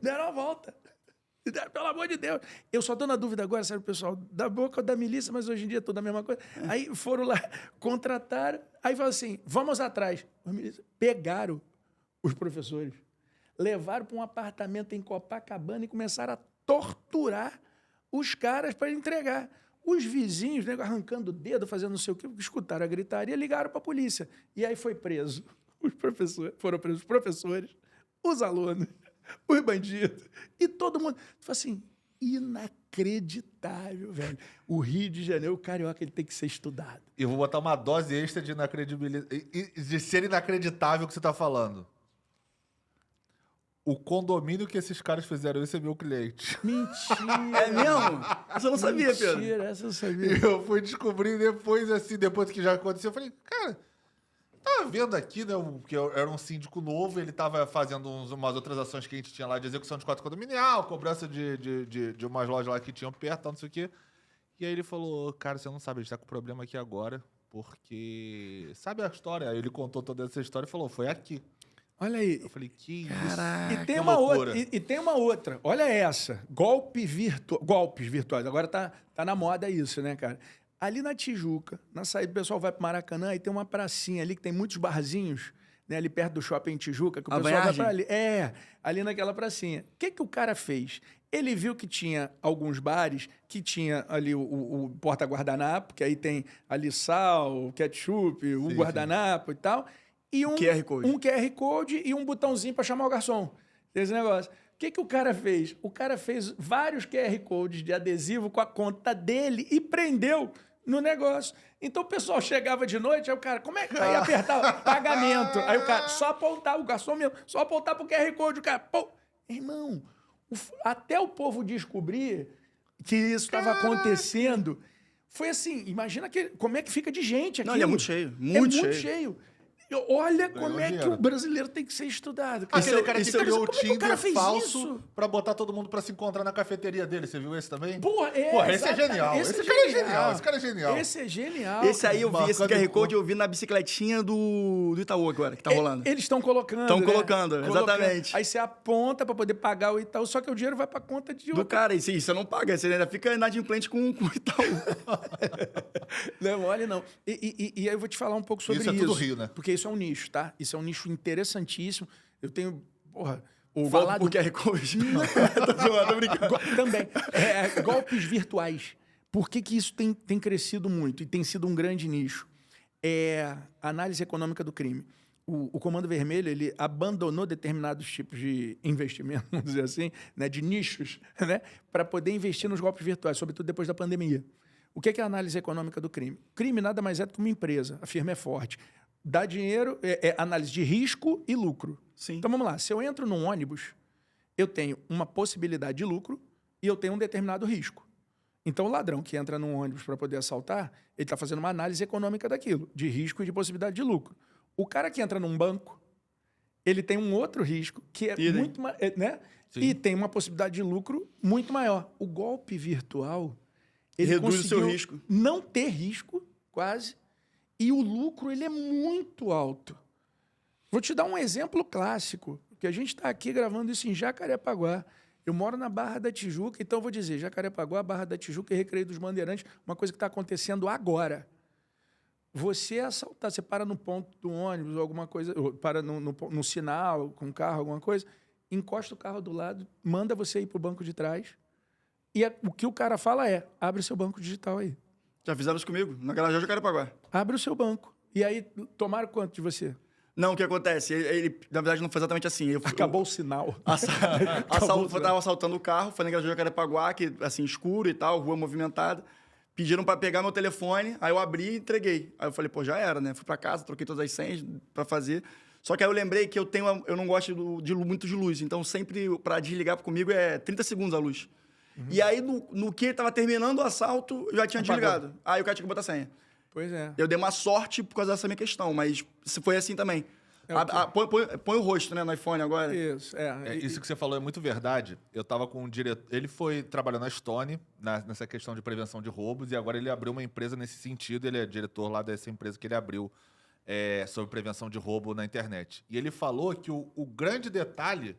deram a volta. Pelo amor de Deus. Eu só estou na dúvida agora, sabe, pessoal, da Boca ou da milícia, mas hoje em dia é tudo a mesma coisa. Aí foram lá, contrataram, aí falaram assim, vamos atrás. Pegaram os professores, levaram para um apartamento em Copacabana e começaram a torturar os caras para entregar. Os vizinhos, né, arrancando o dedo, fazendo não sei o quê, escutaram a gritaria, ligaram para a polícia. E aí foi preso. Os professores, foram presos os professores, os alunos, os bandidos, e todo mundo. Foi assim, inacreditável, velho. O Rio de Janeiro, o carioca, ele tem que ser estudado. E eu vou botar uma dose extra de inacredibilidade, de ser inacreditável o que você tá falando. O condomínio que esses caras fizeram isso é meu cliente. Mentira. É mesmo? Essa eu não sabia, Pedro. Mentira, essa eu não sabia. E eu fui descobrir depois, assim, depois que já aconteceu, eu falei, cara, tava vendo aqui, né, que era um síndico novo, ele tava fazendo umas outras ações que a gente tinha lá de execução de cota condominial, cobrança de umas lojas lá que tinham perto, não sei o quê. E aí ele falou, cara, você não sabe, a gente tá com problema aqui agora, porque... Sabe a história? Aí ele contou toda essa história e falou, foi aqui. Olha aí. Eu falei, que E isso? tem Que uma loucura. outra. E tem uma outra. Olha essa. Golpes virtuais. Agora tá na moda isso, né, cara? Ali na Tijuca, na saída, o pessoal vai pro Maracanã e tem uma pracinha ali que tem muitos barzinhos, né, ali perto do shopping Tijuca, que o pessoal vai pra ali. Ali naquela pracinha. O que o cara fez? Ele viu que tinha alguns bares que tinha ali o porta-guardanapo, que aí tem ali sal, ketchup, o Sim, guardanapo e tal. E QR Code. um QR Code e um botãozinho para chamar o garçom. Esse negócio. O que o cara fez? O cara fez vários QR Codes de adesivo com a conta dele e prendeu no negócio. Então o pessoal chegava de noite, aí o cara, como é que aí apertava? Pagamento. Aí o cara, só apontar, o garçom mesmo, só apontar pro QR Code, o cara, pô, irmão, até o povo descobrir que isso estava acontecendo, foi assim, imagina como é que fica de gente aqui. Não, ele é muito cheio. É muito cheio. Olha como é que dinheiro. o brasileiro tem que ser estudado. Aquele cara que criou o Como é que o cara Tinder fez falso isso? pra botar todo mundo pra se encontrar na cafeteria dele. Você viu esse também? Porra, esse é exatamente. genial. Esse cara é genial. Esse cara é genial. Esse é genial. Esse aí eu vi, esse Marcando QR Code eu vi na bicicletinha do Itaú agora, que tá rolando. Eles estão colocando. Tão né? colocando, exatamente. Aí você aponta pra poder pagar o Itaú, só que o dinheiro vai pra conta de Do outro. cara, e sim, você não paga, você ainda fica inadimplente com o Itaú. Não, olha não. E aí eu vou te falar um pouco sobre isso. Isso é tudo Rio, né? Porque isso é um nicho, tá? Isso é um nicho interessantíssimo. Eu tenho, porra... O golpe por QR Code. Tô zoando, tô brincando. Também. Golpes virtuais. Por que isso tem crescido muito e tem sido um grande nicho? Análise econômica do crime. O Comando Vermelho, ele abandonou determinados tipos de investimento, vamos dizer assim, né, de nichos, né, para poder investir nos golpes virtuais, sobretudo depois da pandemia. O que é a análise econômica do crime? Crime nada mais é do que uma empresa, a firma é forte. Dá dinheiro, análise de risco e lucro. Sim. Então vamos lá, se eu entro num ônibus, eu tenho uma possibilidade de lucro e eu tenho um determinado risco. Então o ladrão que entra num ônibus para poder assaltar, ele está fazendo uma análise econômica daquilo, de risco e de possibilidade de lucro. O cara que entra num banco, ele tem um outro risco que é muito maior, né? E tem uma possibilidade de lucro muito maior. O golpe virtual, ele reduz o seu conseguiu risco. não ter risco, quase, e o lucro ele é muito alto. Vou te dar um exemplo clássico, que a gente está aqui gravando isso em Jacarepaguá. Eu moro na Barra da Tijuca, então eu vou dizer, Jacarepaguá, Barra da Tijuca e Recreio dos Bandeirantes, uma coisa que está acontecendo agora. Você assaltar, você para no ponto do ônibus, ou alguma coisa, ou para no sinal, com um carro, alguma coisa, encosta o carro do lado, manda você ir para o banco de trás, E o que o cara fala é, abre o seu banco digital aí. Já fizeram isso comigo, na Garajal de Jacarepaguá. Abre o seu banco. E aí, tomaram quanto de você? Não, o que acontece? Ele, na verdade, não foi exatamente assim. Acabou o sinal. Tava assaltando o carro, foi na Garajal de Jacarepaguá, que, assim, escuro e tal, rua movimentada. Pediram pra pegar meu telefone, aí eu abri e entreguei. Aí eu falei, pô, já era, né? Fui pra casa, troquei todas as senhas pra fazer. Só que aí eu lembrei que eu não gosto muito de luz, então sempre pra desligar comigo é 30 segundos a luz. E aí, no que ele tava terminando o assalto, eu já tinha desligado. Aí o cara tinha que botar a senha. Pois é. Eu dei uma sorte por causa dessa minha questão, mas se foi assim também. Põe o rosto, né, no iPhone agora. Isso, Isso que você falou é muito verdade. Eu tava com um diretor... Ele foi trabalhar na Stone, nessa questão de prevenção de roubos, e agora ele abriu uma empresa nesse sentido. Ele é diretor lá dessa empresa que ele abriu sobre prevenção de roubo na internet. E ele falou que o grande detalhe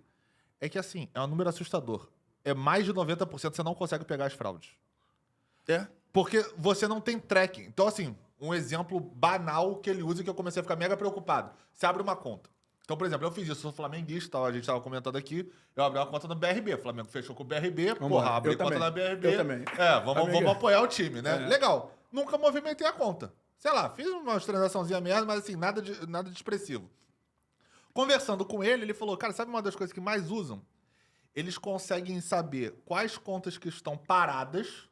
é que, assim, é um número assustador. É mais de 90% você não consegue pegar as fraudes. É? Porque você não tem tracking. Então, assim, um exemplo banal que ele usa e que eu comecei a ficar mega preocupado. Você abre uma conta. Então, por exemplo, eu fiz isso, sou flamenguista, a gente estava comentando aqui, eu abri uma conta no BRB. O Flamengo fechou com o BRB, abri conta na BRB. Eu também. Vamos apoiar o time, né? É. Legal. Nunca movimentei a conta. Sei lá, fiz umas transaçãozinhas merda, mas assim, nada de expressivo. Conversando com ele, ele falou, cara, sabe uma das coisas que mais usam? Eles conseguem saber quais contas que estão paradas.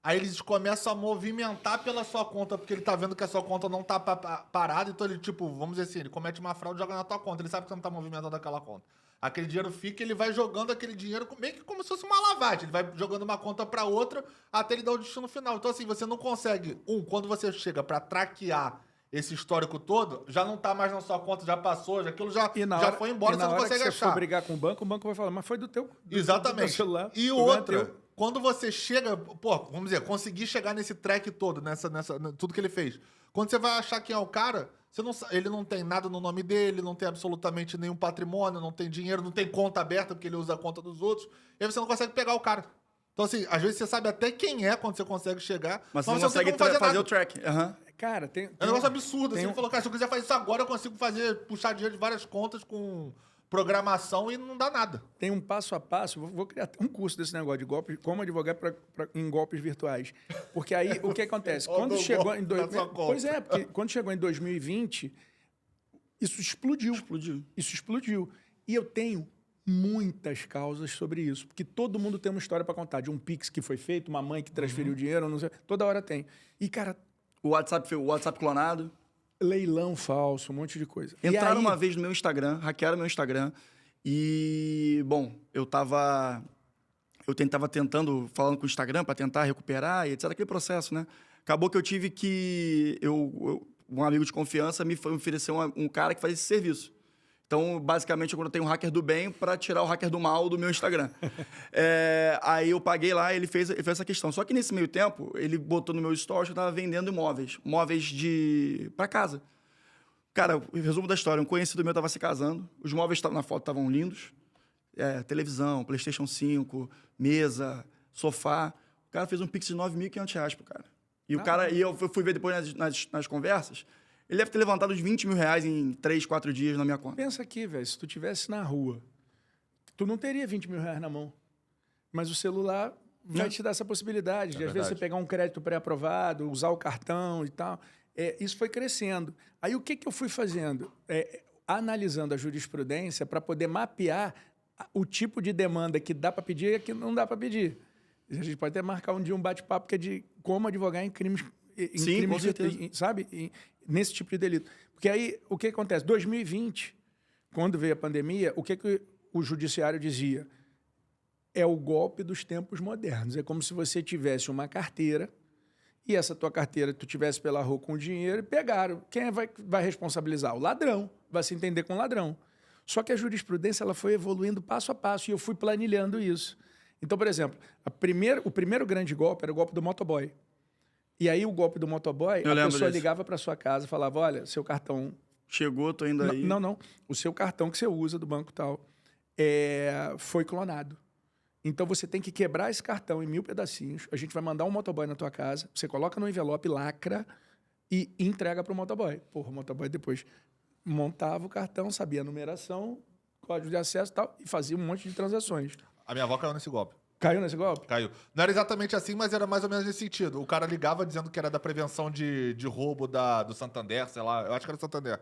Aí eles começam a movimentar pela sua conta, porque ele tá vendo que a sua conta não tá parada, então ele, tipo, vamos dizer assim, ele comete uma fraude e joga na tua conta. Ele sabe que você não tá movimentando aquela conta. Aquele dinheiro fica, ele vai jogando aquele dinheiro meio que como se fosse uma lavagem. Ele vai jogando uma conta pra outra até ele dar o destino final. Então, assim, você não consegue... quando você chega pra traquear esse histórico todo, já não tá mais na sua conta, já passou, aquilo já foi embora, você não consegue achar. Se você for brigar com o banco vai falar, mas foi do teu Exatamente. celular. E outra, quando você chega, vamos dizer, conseguir chegar nesse track todo, tudo que ele fez. Quando você vai achar quem é o cara, ele não tem nada no nome dele, não tem absolutamente nenhum patrimônio, não tem dinheiro, não tem conta aberta, porque ele usa a conta dos outros, e aí você não consegue pegar o cara. Então, assim, às vezes você sabe até quem é quando você consegue chegar, mas você não consegue fazer o track. Cara, tem um negócio absurdo. Assim, ele falou, cara, se eu quiser fazer isso agora, eu consigo puxar dinheiro de várias contas com programação e não dá nada. Tem um passo a passo, vou criar até um curso desse negócio de golpes, como advogar em golpes virtuais. Porque aí, o que acontece? Quando chegou em... Pois é, porque quando chegou em 2020, isso explodiu. Isso explodiu. E eu tenho muitas causas sobre isso, porque todo mundo tem uma história para contar, de um Pix que foi feito, uma mãe que transferiu dinheiro, não sei, toda hora tem. E, cara... O WhatsApp clonado. Leilão falso, um monte de coisa. Entraram uma vez no meu Instagram, hackearam meu Instagram e, bom, eu tava tentando, falando com o Instagram para tentar recuperar e etc, aquele processo, né? Acabou que eu tive que... um amigo de confiança me ofereceu um cara que faz esse serviço. Então, basicamente, eu tenho um hacker do bem para tirar o hacker do mal do meu Instagram. Aí eu paguei lá, ele fez essa questão. Só que nesse meio tempo, ele botou no meu story que eu estava vendendo imóveis. Móveis para casa. Cara, resumo da história. Um conhecido meu estava se casando. Os móveis na foto estavam lindos. Televisão, PlayStation 5, mesa, sofá. O cara fez um Pix de R$9.500 pro cara. E eu fui ver depois nas conversas... Ele deve ter levantado uns R$20 mil em 3, 4 dias na minha conta. Pensa aqui, velho, se tu estivesse na rua, tu não teria R$20 mil na mão. Mas o celular vai te dar essa possibilidade de, às vezes, você pegar um crédito pré-aprovado, usar o cartão e tal. Isso foi crescendo. Aí, o que eu fui fazendo? Analisando a jurisprudência para poder mapear o tipo de demanda que dá para pedir e que não dá para pedir. A gente pode até marcar um dia um bate-papo que é de como advogar em crimes... Sim, com certeza. Sabe? Nesse tipo de delito. Porque aí, o que acontece? 2020, quando veio a pandemia, o que o judiciário dizia? É o golpe dos tempos modernos. É como se você tivesse uma carteira e essa tua carteira tu tivesse pela rua com dinheiro e pegaram. Quem vai responsabilizar? O ladrão. Vai se entender com o ladrão. Só que a jurisprudência ela foi evoluindo passo a passo e eu fui planilhando isso. Então, por exemplo, o primeiro grande golpe era o golpe do motoboy. E aí, o golpe do motoboy, a pessoa ligava para sua casa e falava, olha, seu cartão... Chegou, tô indo aí. Não. O seu cartão que você usa do banco tal foi clonado. Então, você tem que quebrar esse cartão em 1000 pedacinhos. A gente vai mandar um motoboy na tua casa. Você coloca no envelope, lacra e entrega para o motoboy. Porra, o motoboy depois montava o cartão, sabia a numeração, código de acesso e tal, e fazia um monte de transações. A minha avó caiu nesse golpe. Caiu nesse golpe? Caiu. Não era exatamente assim, mas era mais ou menos nesse sentido. O cara ligava dizendo que era da prevenção de roubo do Santander, sei lá, eu acho que era do Santander.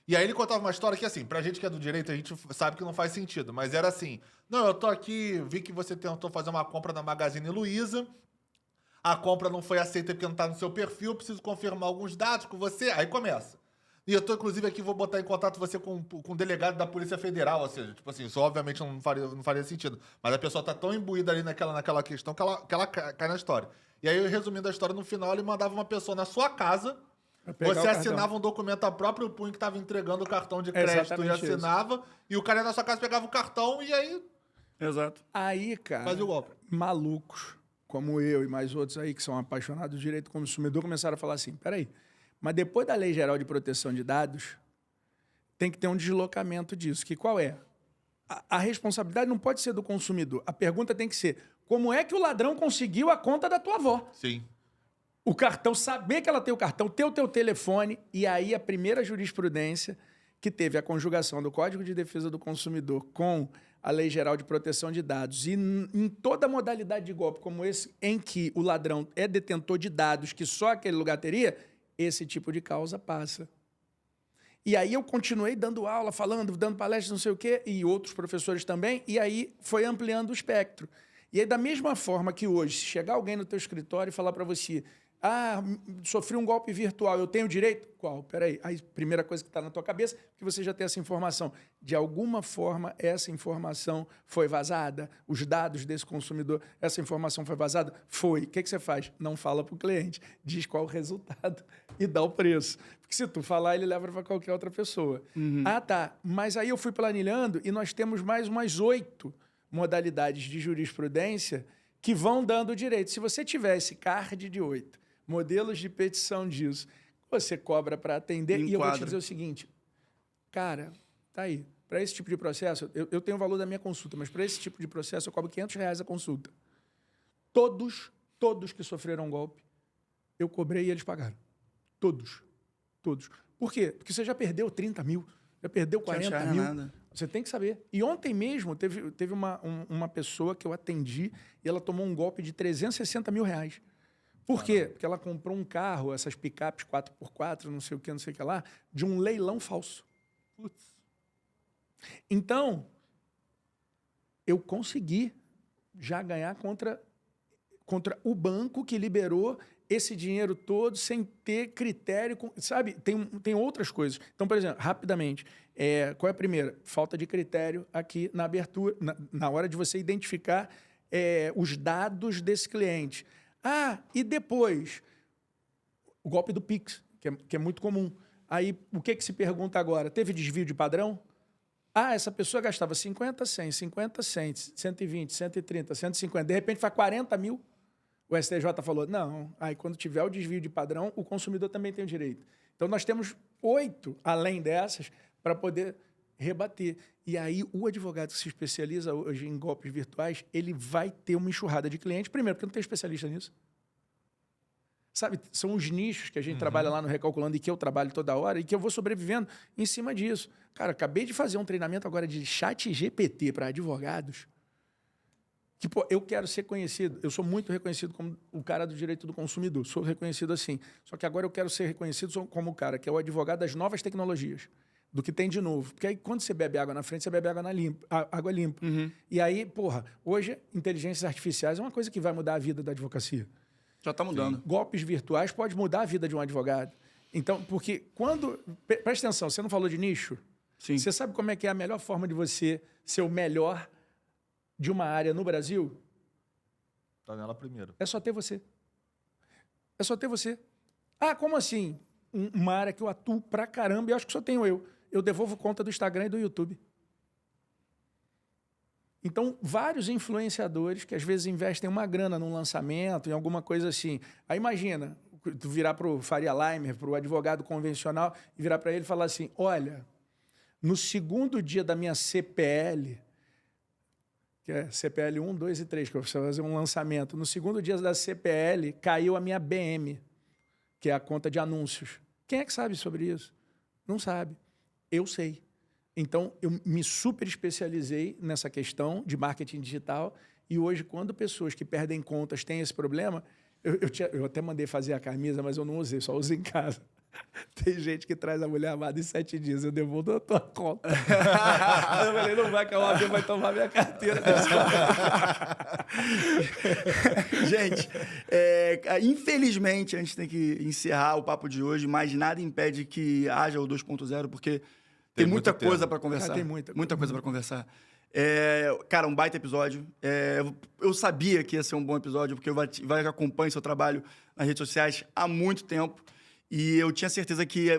E aí ele contava uma história que, assim, pra gente que é do direito, a gente sabe que não faz sentido, mas era assim, não, eu tô aqui, vi que você tentou fazer uma compra na Magazine Luiza, a compra não foi aceita porque não tá no seu perfil, eu preciso confirmar alguns dados com você, aí começa. E eu tô, inclusive, aqui, vou botar em contato você com o delegado da Polícia Federal, ou seja, tipo assim, isso obviamente não faria sentido. Mas a pessoa tá tão imbuída ali naquela questão que ela cai na história. E aí, resumindo a história, no final ele mandava uma pessoa na sua casa, você assinava um documento a próprio punho que tava entregando o cartão de crédito e assinava, e o cara ia na sua casa pegava o cartão e aí... Exato. Aí, cara, fazia o golpe. Malucos, como eu e mais outros aí que são apaixonados do direito do consumidor, começaram a falar assim, peraí, mas depois da Lei Geral de Proteção de Dados, tem que ter um deslocamento disso. Que qual é? A responsabilidade não pode ser do consumidor. A pergunta tem que ser, como é que o ladrão conseguiu a conta da tua avó? Sim. O cartão, saber que ela tem o cartão, ter o teu telefone, e aí a primeira jurisprudência que teve a conjugação do Código de Defesa do Consumidor com a Lei Geral de Proteção de Dados, e em toda modalidade de golpe como esse, em que o ladrão é detentor de dados que só aquele lugar teria, esse tipo de causa passa. E aí eu continuei dando aula, falando, dando palestras, não sei o quê, e outros professores também, e aí foi ampliando o espectro. E aí, da mesma forma que hoje, se chegar alguém no teu escritório e falar para você, sofri um golpe virtual, eu tenho direito? Qual? Peraí, a primeira coisa que está na tua cabeça é que você já tem essa informação. De alguma forma, essa informação foi vazada? Os dados desse consumidor, essa informação foi vazada? Foi. O que você faz? Não fala para o cliente, diz qual o resultado e dá o preço. Porque se tu falar, ele leva para qualquer outra pessoa. Uhum. Tá. Mas aí eu fui planilhando e nós temos mais umas 8 modalidades de jurisprudência que vão dando direito. Se você tiver esse card de 8 modelos de petição disso, você cobra para atender. E eu vou te dizer o seguinte, cara, tá aí. Para esse tipo de processo, eu tenho o valor da minha consulta, mas para esse tipo de processo eu cobro R$500 a consulta. Todos que sofreram golpe, eu cobrei e eles pagaram. Todos. Por quê? Porque você já perdeu 30 mil, já perdeu 40 mil. Nada. Você tem que saber. E ontem mesmo teve uma pessoa que eu atendi e ela tomou um golpe de R$360 mil. Por quê? Porque ela comprou um carro, essas picapes 4x4, não sei o que lá, de um leilão falso. Putz. Então, eu consegui já ganhar contra o banco que liberou esse dinheiro todo sem ter critério, sabe? Tem outras coisas. Então, por exemplo, rapidamente, qual é a primeira? Falta de critério aqui na abertura, na hora de você identificar os dados desse cliente. E depois, o golpe do Pix, que é muito comum. Aí, o que se pergunta agora? Teve desvio de padrão? Essa pessoa gastava 50, 100, 50, 100, 120, 130, 150, de repente faz 40 mil. O STJ falou, não, aí quando tiver o desvio de padrão, o consumidor também tem o direito. Então, nós temos 8, além dessas, para poder rebater. E aí, o advogado que se especializa hoje em golpes virtuais, ele vai ter uma enxurrada de clientes, primeiro, porque não tem especialista nisso. Sabe, são os nichos que a gente trabalha lá no Recalculando e que eu trabalho toda hora e que eu vou sobrevivendo em cima disso. Cara, acabei de fazer um treinamento agora de ChatGPT para advogados. Que, eu quero ser conhecido. Eu sou muito reconhecido como o cara do direito do consumidor. Sou reconhecido assim. Só que agora eu quero ser reconhecido como o cara que é o advogado das novas tecnologias. Do que tem de novo. Porque aí, quando você bebe água na frente, você bebe água limpa. Uhum. E aí, hoje, inteligências artificiais é uma coisa que vai mudar a vida da advocacia. Já está mudando. Sim. Golpes virtuais pode mudar a vida de um advogado. Então, porque quando... Presta atenção, você não falou de nicho? Sim. Você sabe como é que é a melhor forma de você ser o melhor de uma área no Brasil? Tá nela primeiro. É só ter você. É só ter você. Como assim? Uma área que eu atuo pra caramba e acho que só tenho eu. Eu devolvo conta do Instagram e do YouTube. Então, vários influenciadores que às vezes investem uma grana num lançamento, em alguma coisa assim. Aí imagina, tu virar para o Faria Limer, para o advogado convencional, e virar para ele e falar assim, olha, no segundo dia da minha CPL, que é CPL 1, 2 e 3, que eu preciso fazer um lançamento, no segundo dia da CPL caiu a minha BM, que é a conta de anúncios. Quem é que sabe sobre isso? Não sabe. Eu sei. Então, eu me super especializei nessa questão de marketing digital E hoje, quando pessoas que perdem contas têm esse problema, eu até mandei fazer a camisa, mas eu não usei, só uso em casa. Tem gente que traz a mulher amada em 7 dias, eu devolvo a tua conta. Eu falei, não vai que a OAB vai tomar minha carteira. Gente, infelizmente a gente tem que encerrar o papo de hoje, mas nada impede que haja o 2.0, porque tem muita coisa para conversar. Tem muita coisa para conversar. Cara, um baita episódio. Eu sabia que ia ser um bom episódio, porque eu acompanho seu trabalho nas redes sociais há muito tempo. E eu tinha certeza que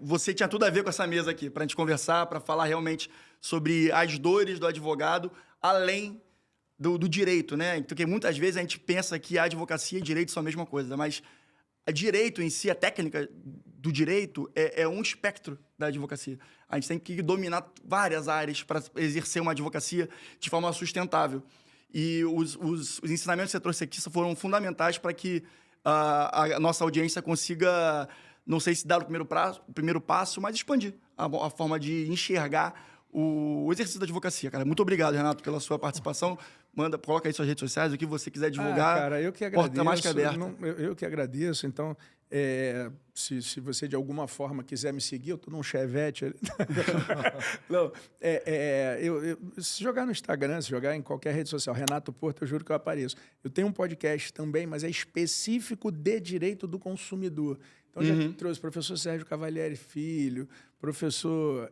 você tinha tudo a ver com essa mesa aqui, para a gente conversar, para falar realmente sobre as dores do advogado, além do direito, né? Porque muitas vezes a gente pensa que a advocacia e direito são a mesma coisa, mas o direito em si, a técnica do direito, é um espectro da advocacia. A gente tem que dominar várias áreas para exercer uma advocacia de forma sustentável. E os ensinamentos que você trouxe aqui foram fundamentais para que a nossa audiência consiga, não sei se dar o primeiro passo, mas expandir a forma de enxergar o exercício da advocacia, cara. Muito obrigado, Renato, pela sua participação. Coloca aí suas redes sociais, o que você quiser divulgar. Cara, eu que agradeço. Porta mais que aberta. Eu que agradeço. Então, se você de alguma forma quiser me seguir, eu estou num Chevette. Não, se jogar no Instagram, se jogar em qualquer rede social, Renato Porto, eu juro que eu apareço. Eu tenho um podcast também, mas é específico de direito do consumidor. Então, já trouxe o professor Sérgio Cavalieri Filho, professor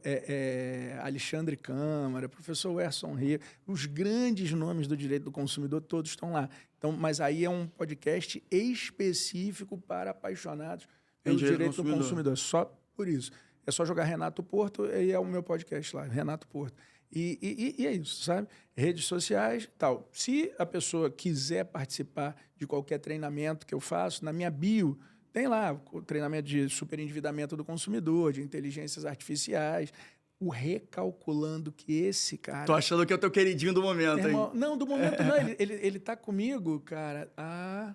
Alexandre Câmara, professor Werson Rio, os grandes nomes do direito do consumidor, todos estão lá. Então, mas aí é um podcast específico para apaixonados pelo direito do consumidor. Só por isso. É só jogar Renato Porto e é o meu podcast lá, Renato Porto. E é isso, sabe? Redes sociais, tal. Se a pessoa quiser participar de qualquer treinamento que eu faço, na minha bio, tem lá o treinamento de superendividamento do consumidor, de inteligências artificiais, o Recalculando, que esse cara... Tô achando que é o teu queridinho do momento, hein? Não, do momento não. Ele tá comigo, cara, há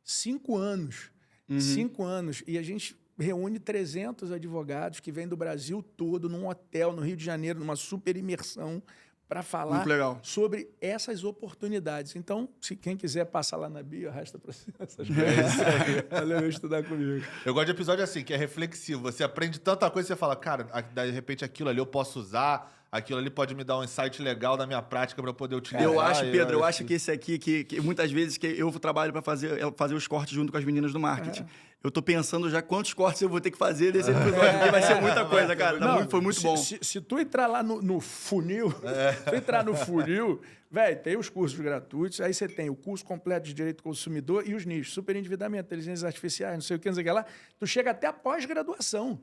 5 anos. 5 anos. E a gente reúne 300 advogados que vêm do Brasil todo, num hotel no Rio de Janeiro, numa super imersão, para falar sobre essas oportunidades. Então, se quem quiser passar lá na bio, arrasta para cima essas coisas. Valeu estudar comigo. Eu gosto de episódio assim, que é reflexivo. Você aprende tanta coisa, você fala, cara, de repente aquilo ali eu posso usar, aquilo ali pode me dar um insight legal da minha prática para eu poder utilizar. Eu acho, Pedro, eu acho que esse aqui, que muitas vezes que eu trabalho para fazer os cortes junto com as meninas do marketing. Eu tô pensando já quantos cortes eu vou ter que fazer desse episódio, porque vai ser muita coisa, cara. Foi muito bom. Se tu entrar lá no funil, se tu entrar no funil, velho, tem os cursos gratuitos, aí você tem o curso completo de Direito do Consumidor e os nichos, superendividamento, inteligências artificiais, não sei o que, não sei o que lá. Tu chega até a pós-graduação.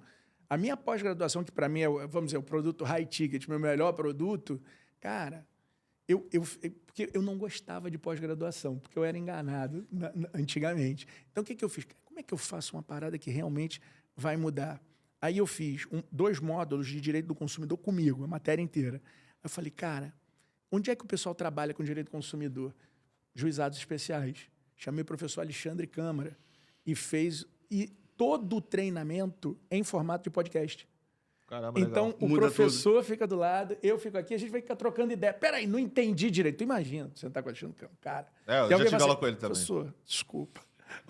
A minha pós-graduação, que para mim é, vamos dizer, o produto high ticket, meu melhor produto, cara, porque eu não gostava de pós-graduação, porque eu era enganado antigamente. Então, o que eu fiz? Como é que eu faço uma parada que realmente vai mudar? Aí eu fiz 2 módulos de direito do consumidor comigo, a matéria inteira. Aí eu falei, cara, onde é que o pessoal trabalha com direito do consumidor? Juizados especiais. Chamei o professor Alexandre Câmara e todo o treinamento em formato de podcast. Caramba, então, legal. O professor fica do lado, eu fico aqui, a gente vai ficar trocando ideia. Peraí, não entendi direito. Tu imagina, sentar com o Alexandre Câmara. Cara, eu já tive aula com ele também. Professor, desculpa.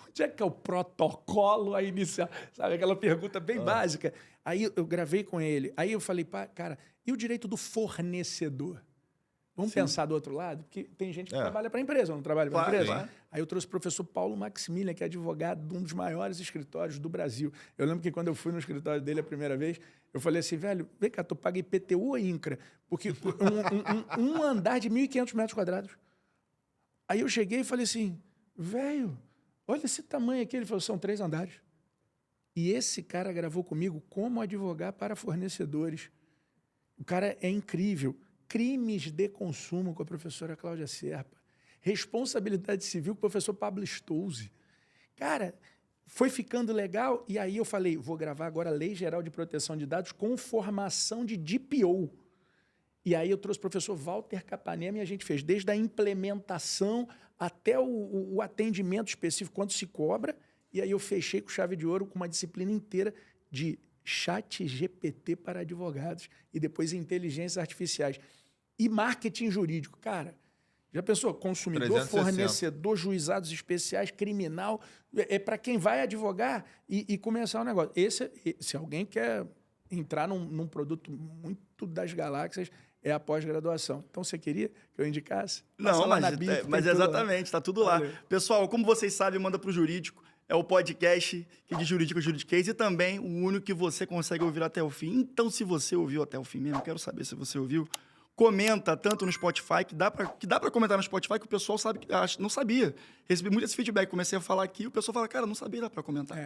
Onde é que é o protocolo a iniciar? Sabe, aquela pergunta bem básica. Aí eu gravei com ele. Aí eu falei, cara, e o direito do fornecedor? Vamos pensar do outro lado? Porque tem gente que trabalha para a empresa, não trabalha para a empresa. Claro. Aí eu trouxe o professor Paulo Maximilian, que é advogado de um dos maiores escritórios do Brasil. Eu lembro que quando eu fui no escritório dele a primeira vez, eu falei assim, velho, vem cá, tu paga IPTU ou INCRA? Porque um andar de 1.500 metros quadrados. Aí eu cheguei e falei assim, velho, olha esse tamanho aqui. Ele falou, são 3 andares. E esse cara gravou comigo como advogar para fornecedores. O cara é incrível. Crimes de consumo com a professora Cláudia Serpa. Responsabilidade civil com o professor Pablo Stolze. Cara, foi ficando legal. E aí eu falei, vou gravar agora a Lei Geral de Proteção de Dados com formação de DPO. E aí eu trouxe o professor Walter Capanema e a gente fez desde a implementação até o atendimento específico, quanto se cobra. E aí eu fechei com chave de ouro com uma disciplina inteira de ChatGPT para advogados e depois inteligências artificiais. E marketing jurídico. Cara, Já pensou? Consumidor, 360. fornecedor, juizados especiais, criminal. É para quem vai advogar e começar o negócio. Se alguém quer entrar num produto muito das galáxias, é a pós-graduação. Então, você queria que eu indicasse? Passa Não, lá mas, na bio, que tem mas tudo lá. exatamente, tá tudo lá. Valeu. Pessoal, como vocês sabem, manda pro Jurídico. É o podcast que de jurídico a juridiquês e também o único que você consegue ouvir até o fim. Então, se você ouviu até o fim mesmo, quero saber se você ouviu. Comenta tanto no Spotify, que dá pra comentar no Spotify, que o pessoal sabe, não sabia. Recebi muito esse feedback, comecei a falar aqui, o pessoal fala, cara, não sabia, dá pra comentar.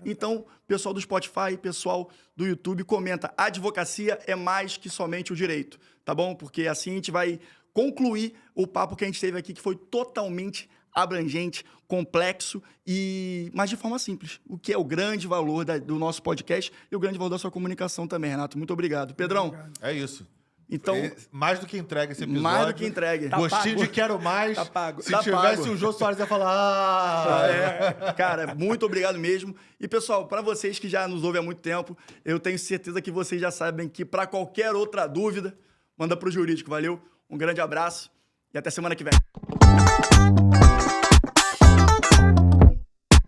Então, pessoal do Spotify, pessoal do YouTube, comenta. A advocacia é mais que somente o direito, tá bom? Porque assim a gente vai concluir o papo que a gente teve aqui, que foi totalmente abrangente, complexo, mas de forma simples. O que é o grande valor do nosso podcast e o grande valor da sua comunicação também, Renato. Muito obrigado. Pedrão, É isso. então... Mais do que entregue esse episódio. Mais do que entregue. Tá Gostinho pago. de quero mais. Tá pago. Se Tá tivesse pago. o Jô Soares, ia falar... Cara, muito obrigado mesmo. E, pessoal, para vocês que já nos ouvem há muito tempo, eu tenho certeza que vocês já sabem que, para qualquer outra dúvida, manda pro Jurídico. Valeu? Um grande abraço e até semana que vem.